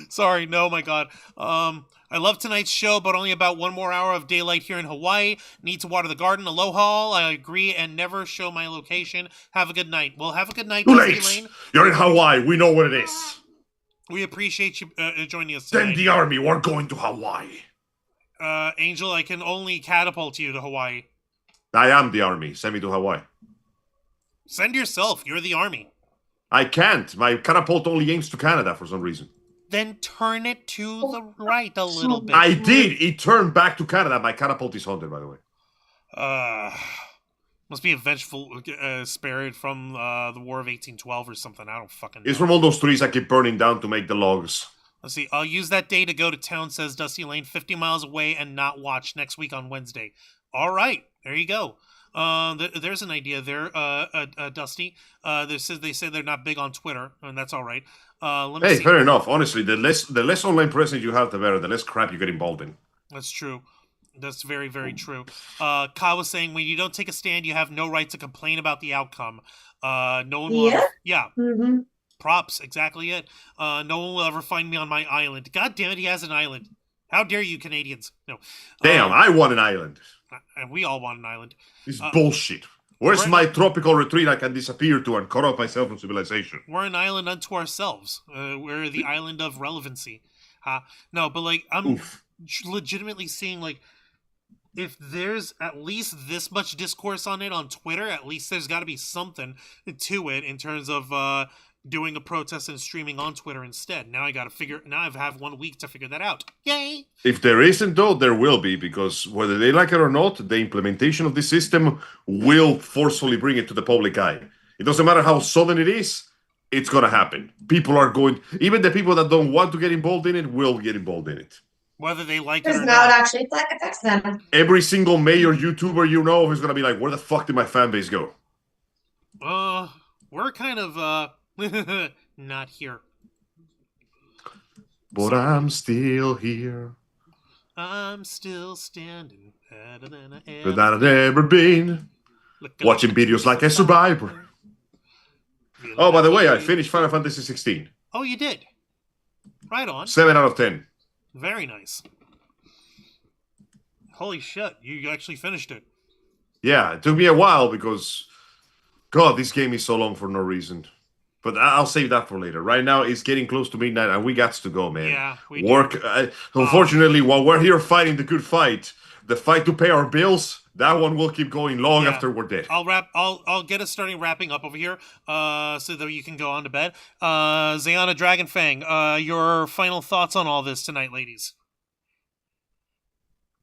Sorry, no, my God. I love tonight's show, but only about one more hour of daylight here in Hawaii. Need to water the garden. Aloha. I agree and never show my location. Have a good night. Well, have a good night, Too Dusty late. Lane. You're in Hawaii. We know what it is. We appreciate you joining us tonight. Send the army. We're going to Hawaii. Angel, I can only catapult you to Hawaii. I am the army. Send me to Hawaii. Send yourself. You're the army. I can't. My catapult only aims to Canada for some reason. Then turn it to the right a little bit. I did. It turned back to Canada. My catapult is haunted, by the way. Must be a vengeful spirit from the War of 1812 or something. I don't fucking know. It's from all those trees I keep burning down to make the logs. Let's see. I'll use that day to go to town, says Dusty Lane, 50 miles away and not watch next week on Wednesday. All right. There you go. There's an idea there, Dusty. They say they're not big on Twitter, and that's all right. Let me see. Fair enough. Honestly, the less online presence you have, the better. The less crap you get involved in. That's true. That's very, very true. Kai was saying, when you don't take a stand, you have no right to complain about the outcome. No one will ever, Mm-hmm. Props, exactly it. No one will ever find me on my island. God damn it, he has an island. How dare you, Canadians? No. Damn, I want an island. And we all want an island. This is bullshit. Where's my tropical retreat I can disappear to and cut off myself from civilization? We're an island unto ourselves. We're the island of relevancy. No, but like, I'm legitimately seeing, like, if there's at least this much discourse on it on Twitter, at least there's got to be something to it in terms of doing a protest and streaming on Twitter instead. Now I have 1 week to figure that out. Yay! If there isn't, though, there will be, because whether they like it or not, the implementation of the system will forcefully bring it to the public eye. It doesn't matter how sudden it is, it's going to happen. People are going, even the people that don't want to get involved in it will get involved in it. Whether they like it or Because not. now it actually affects them. Every single mayor, YouTuber you know is going to be like, where the fuck did my fan base go? We're kind of, not here. But I'm still here. I'm still standing better than I Better ever. than I've ever been. Watching videos like a survivor. Oh, by the way, I finished Final Fantasy 16. Oh, you did? Right on. 7 out of 10. Very nice. Holy shit, you actually finished it. Yeah, it took me a while because, God, this game is so long for no reason. But I'll save that for later. Right now, it's getting close to midnight, and we got to go, man. Yeah, we Work. Unfortunately, while we're here fighting the good fight, the fight to pay our bills, that one will keep going long after we're dead. I'll get us starting wrapping up over here, so that you can go on to bed. Zayana Dragonfang, your final thoughts on all this tonight, ladies.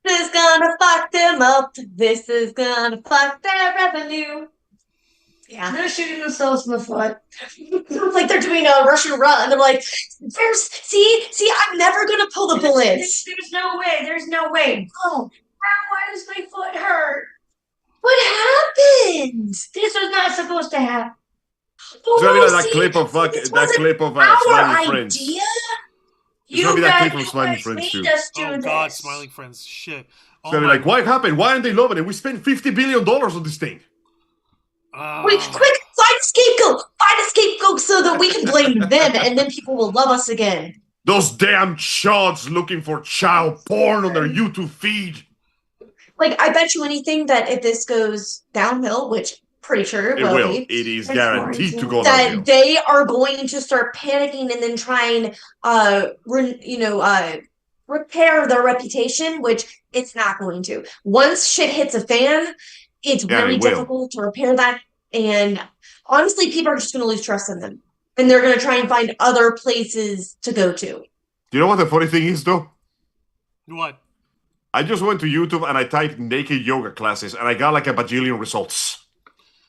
This is gonna fuck them up. This is gonna fuck their revenue. Yeah. They're shooting themselves in the foot. It's like they're doing a Russian run. They're like, see, I'm never gonna pull the bullets. There's no way. There's no way. Oh, why does my foot hurt? What happened? This was not supposed to happen. It's gonna be like see, that clip of this wasn't Smiley our Friends. idea. It's gonna be that clip from Smiley guys Friends too. made us do Oh this. God, Smiling Friends, shit. It's gonna be like, what happened? Why aren't they loving it? We spent $50 billion on this thing. Wait, quick, find a scapegoat. Find a scapegoat so that we can blame them, and then people will love us again. Those damn chods looking for child porn on their YouTube feed. Like, I bet you anything that if this goes downhill, which pretty sure It will. be. It is It's guaranteed to go that downhill. they are going to start panicking and then try and repair their reputation, which it's not going to. Once shit hits a fan, it's really difficult to repair that. And honestly, people are just going to lose trust in them. And they're going to try and find other places to go to. Do you know what the funny thing is, though? What? I just went to YouTube and I typed naked yoga classes and I got like a bajillion results.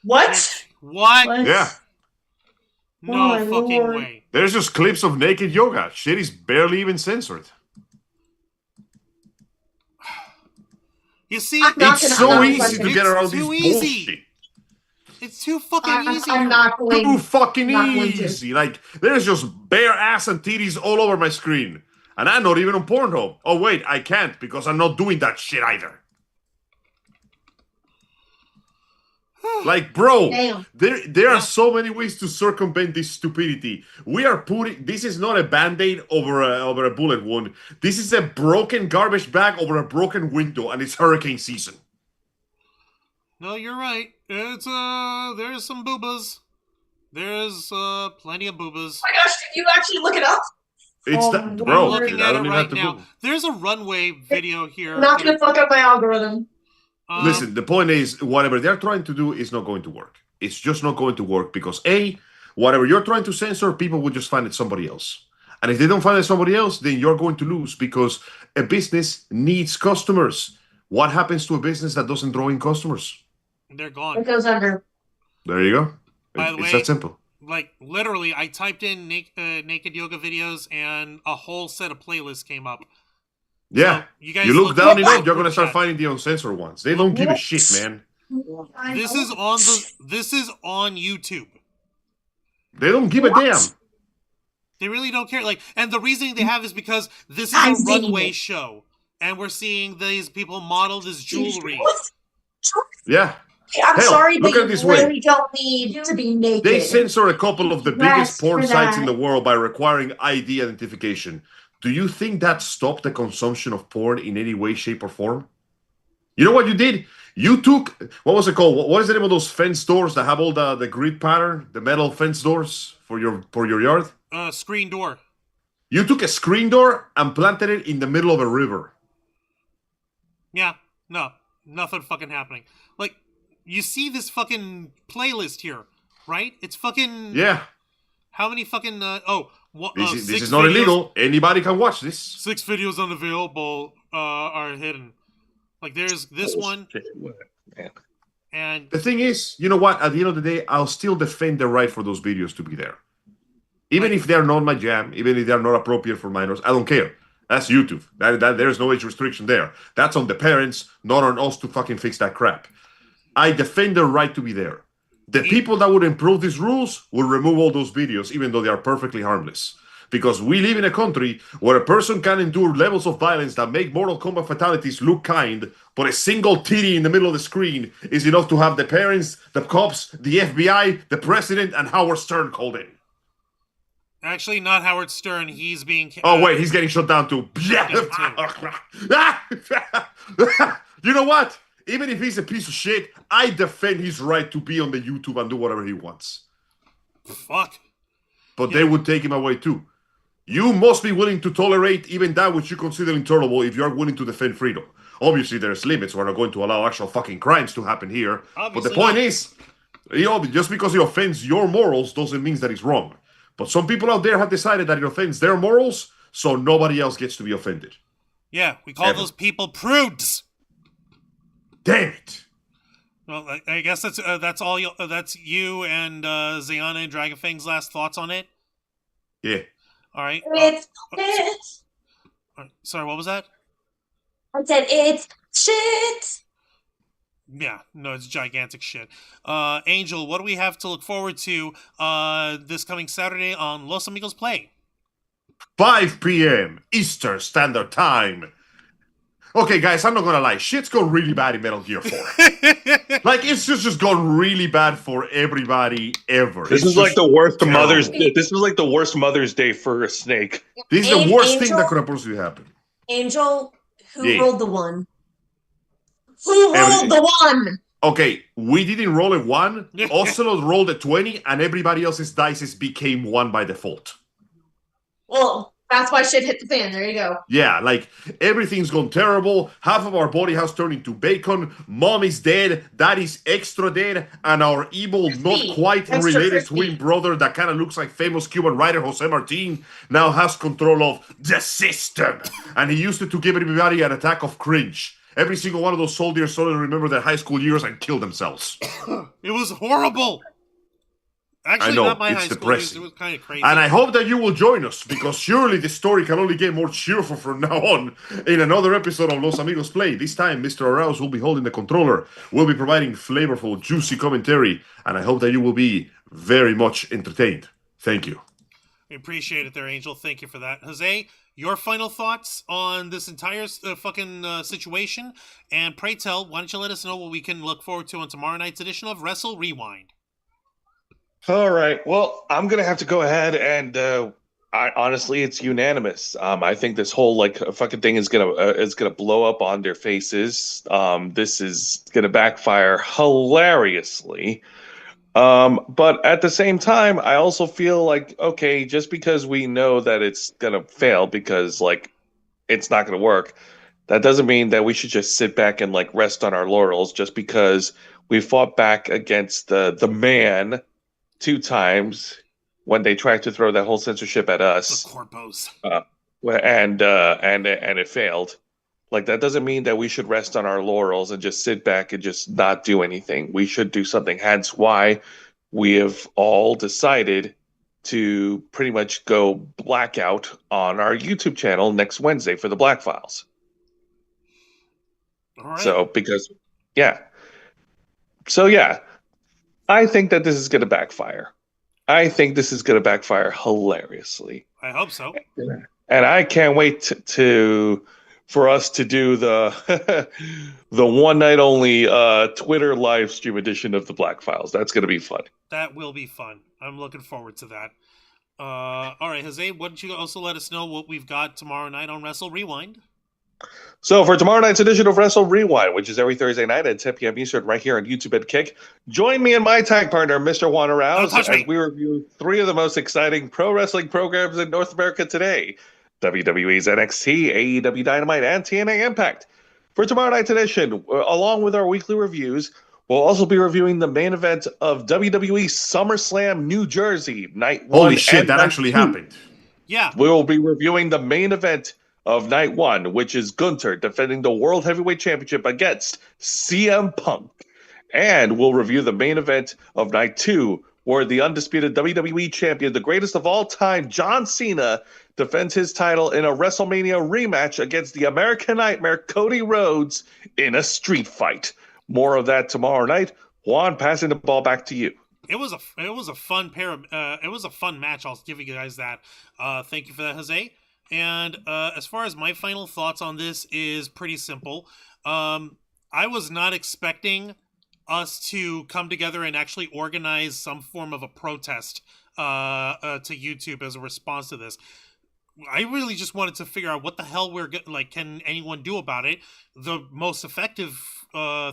What? What? Yeah. No fucking way. There's just clips of naked yoga. Shit is barely even censored. You see, it's so easy to get around this bullshit. It's too fucking easy. I'm not going. Too fucking easy. Like, there's just bare ass and titties all over my screen. And I'm not even on Pornhub. Oh, wait, I can't because I'm not doing that shit either. Like, bro, there are so many ways to circumvent this stupidity. We are putting... This is not a Band-Aid over a bullet wound. This is a broken garbage bag over a broken window, and it's hurricane season. No, you're right. It's, there's some boobas. There's, plenty of boobas. Oh my gosh, can you actually look it up? It's that, bro. I'm looking at it right now. There's a runway video here. I'm not gonna fuck up my algorithm. Listen, the point is, whatever they're trying to do is not going to work. It's just not going to work because A, whatever you're trying to censor, people will just find it somebody else. And if they don't find it somebody else, then you're going to lose because a business needs customers. What happens to a business that doesn't draw in customers? They're gone. It goes under. There you go. By the way, it's that simple. Like, literally, I typed in naked yoga videos and a whole set of playlists came up. Yeah. So you look down enough, you're going to start finding the uncensored ones. They don't give a shit, man. This is on YouTube. They don't give a damn. They really don't care. Like, and the reasoning they have is because this is a runway show. And we're seeing these people model this jewelry. Yeah. I'm sorry, but you really don't need to be naked. They censor a couple of the biggest porn sites in the world by requiring ID identification. Do you think that stopped the consumption of porn in any way, shape, or form? You know what you did? You took, what was it called? What is the name of those fence doors that have all the grid pattern, the metal fence doors for your yard? Screen door. You took a screen door and planted it in the middle of a river. Yeah, no, nothing fucking happening. Like, you see this fucking playlist here, right? It's fucking... Yeah. How many fucking... this is not illegal. Anybody can watch this. 6 videos unavailable are hidden. Like, there's this one. And the thing is, you know what? At the end of the day, I'll still defend the right for those videos to be there. Even if they're not my jam, even if they're not appropriate for minors, I don't care. That's YouTube. There's no age restriction there. That's on the parents, not on us to fucking fix that crap. I defend the right to be there. The people that would improve these rules will remove all those videos, even though they are perfectly harmless. Because we live in a country where a person can endure levels of violence that make Mortal Kombat fatalities look kind, but a single titty in the middle of the screen is enough to have the parents, the cops, the FBI, the president, and Howard Stern called in. Actually, not Howard Stern. He's being... oh, wait, he's getting shut down too. You know what? Even if he's a piece of shit, I defend his right to be on the YouTube and do whatever he wants. Fuck. But they would take him away too. You must be willing to tolerate even that which you consider intolerable if you are willing to defend freedom. Obviously, there's limits. We're not going to allow actual fucking crimes to happen here. Obviously, but the point is, just because it offends your morals doesn't mean that it's wrong. But some people out there have decided that it offends their morals, so nobody else gets to be offended. Yeah, we call those people prudes. Damn it! Well, I guess that's all. That's you and Ziana and Dragonfang's last thoughts on it. Yeah. All right. It's shit. Sorry, what was that? I said it's shit. Yeah, no, it's gigantic shit. Angel, what do we have to look forward to this coming Saturday on Los Amigos Play? 5 p.m. Eastern Standard Time. Okay, guys, I'm not gonna lie. Shit's gone really bad in Metal Gear 4. Like, it's just gone really bad for everybody ever. This is like the worst Mother's Day. This was like the worst Mother's Day for a Snake. This is the worst thing that could have possibly happened. Angel, who rolled the one? Who rolled the one? Okay, we didn't roll a 1. Ocelot rolled a 20, and everybody else's dices became 1 by default. Well, that's why shit hit the fan. There you go. Yeah, like, everything's gone terrible. Half of our body has turned into bacon. Mom is dead. Dad is extra dead. And our evil, Crispy. not quite Extra related crispy. twin brother that kind of looks like famous Cuban writer Jose Martin now has control of the system. And he used it to give everybody an attack of cringe. Every single one of those soldiers suddenly remember their high school years and kill themselves. It was horrible. Actually, I know, not my it's high school depressing. years. It was kind of crazy. And I hope that you will join us, because surely this story can only get more cheerful from now on in another episode of Los Amigos Play. This time, Mr. Arouse will be holding the controller. We'll be providing flavorful, juicy commentary, and I hope that you will be very much entertained. Thank you. We appreciate it there, Angel. Thank you for that. Jose, your final thoughts on this entire situation? And pray tell, why don't you let us know what we can look forward to on tomorrow night's edition of Wrestle Rewind? All right. Well, I'm gonna have to go ahead and honestly, it's unanimous. I think this whole fucking thing is gonna blow up on their faces. This is gonna backfire hilariously. But at the same time, I also feel like, okay, just because we know that it's gonna fail because it's not gonna work, that doesn't mean that we should just sit back and rest on our laurels just because we fought back against the man 2 times when they tried to throw that whole censorship at us. The corpos. And it failed. That doesn't mean that we should rest on our laurels and just sit back and just not do anything. We should do something. Hence why we have all decided to pretty much go blackout on our YouTube channel next Wednesday for the Black Files. All right. So yeah, I think that this is going to backfire. I think this is going to backfire hilariously. I hope so. And I can't wait for us to do the the one night only Twitter live stream edition of the Black Files. That's going to be fun. That will be fun. I'm looking forward to that. All right, Jose, why don't you also let us know what we've got tomorrow night on Wrestle Rewind? So for tomorrow night's edition of Wrestle Rewind, which is every Thursday night at 10 p.m. Eastern, right here on YouTube at Kick, join me and my tag partner, Mr. Juan Arouse, as we review 3 of the most exciting pro wrestling programs in North America today: WWE's NXT, AEW Dynamite, and TNA Impact. For tomorrow night's edition, along with our weekly reviews, we'll also be reviewing the main event of WWE SummerSlam New Jersey, Night 1. Holy shit, that actually happened. Yeah. We will be reviewing the main event of Night 1, which is Gunther defending the World Heavyweight Championship against CM Punk. And we'll review the main event of Night 2, where the undisputed WWE Champion, the greatest of all time, John Cena, defends his title in a WrestleMania rematch against the American Nightmare, Cody Rhodes, in a street fight. More of that tomorrow night. Juan, passing the ball back to you. It was a fun it was a fun match. I'll give you guys that. Thank you for that, Jose. And as far as my final thoughts on this is pretty simple. I was not expecting us to come together and actually organize some form of a protest to YouTube as a response to this. I really just wanted to figure out what the hell can anyone do about it. The most effective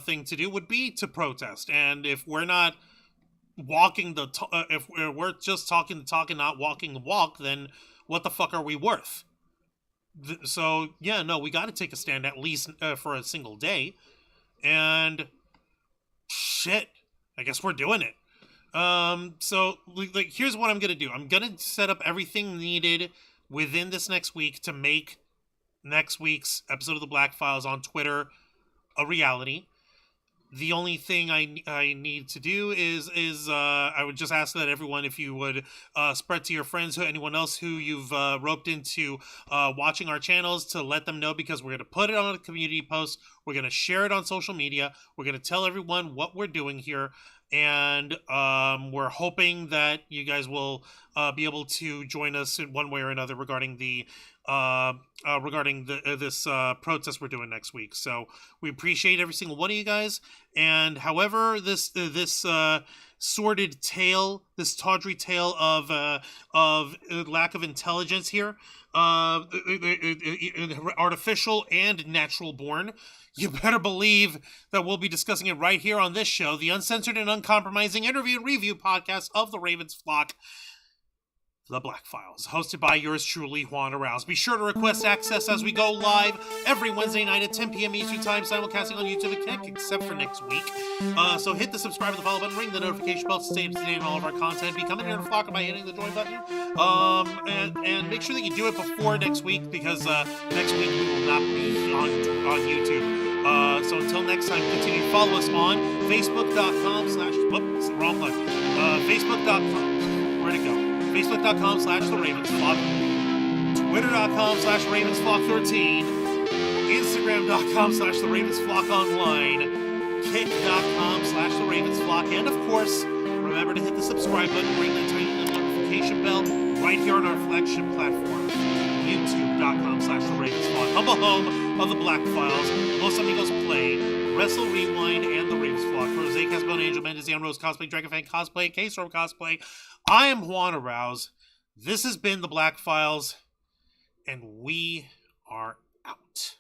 thing to do would be to protest. And if we're not walking if we're just talking the talk and not walking the walk, then what the fuck are we worth? So yeah, no, we got to take a stand at least for a single day. And shit, I guess we're doing it. So here's what I'm gonna do. I'm gonna set up everything needed within this next week to make next week's episode of the Black Files on Twitter a reality. The only thing I need to do is I would just ask that everyone, if you would spread to your friends, anyone else who you've roped into watching our channels, to let them know, because we're going to put it on a community post. We're going to share it on social media. We're going to tell everyone what we're doing here. And we're hoping that you guys will be able to join us in one way or another regarding this protest we're doing next week. So we appreciate every single one of you guys. And however this sordid tale, this tawdry tale of lack of intelligence here, artificial and natural born, you better believe that we'll be discussing it right here on this show, the uncensored and uncompromising interview and review podcast of the Ravens flock, The Black Files, hosted by yours truly, Juan Arouse. Be sure to request access as we go live every Wednesday night at 10 p.m. Eastern Time, simulcasting on YouTube and Kick, except for next week. So hit the subscribe and the follow button, ring the notification bell to stay up to date on all of our content. Become an inner flocker by hitting the join button. And make sure that you do it before next week, because next week we will not be on YouTube. So until next time, continue to follow us on Facebook.com/whoops, wrong one. Facebook.com. Where'd it go? Facebook.com/TheRavensFlock, Twitter.com/RavensFlock13, Instagram.com/TheRavensFlockOnline, Kick.com/TheRavensFlock, and of course, remember to hit the subscribe button, ring the notification bell right here on our flagship platform, YouTube.com/TheRavensFlock, humble home of the Black Files, Los Amigos Play, Wrestle Rewind, and the Ravens Flock. For Jose Casbon, Angel Mendez, Rose Cosplay, Dragonfang Cosplay, K-Storm Cosplay, I am Juan Arouse. This has been the Black Files, and we are out.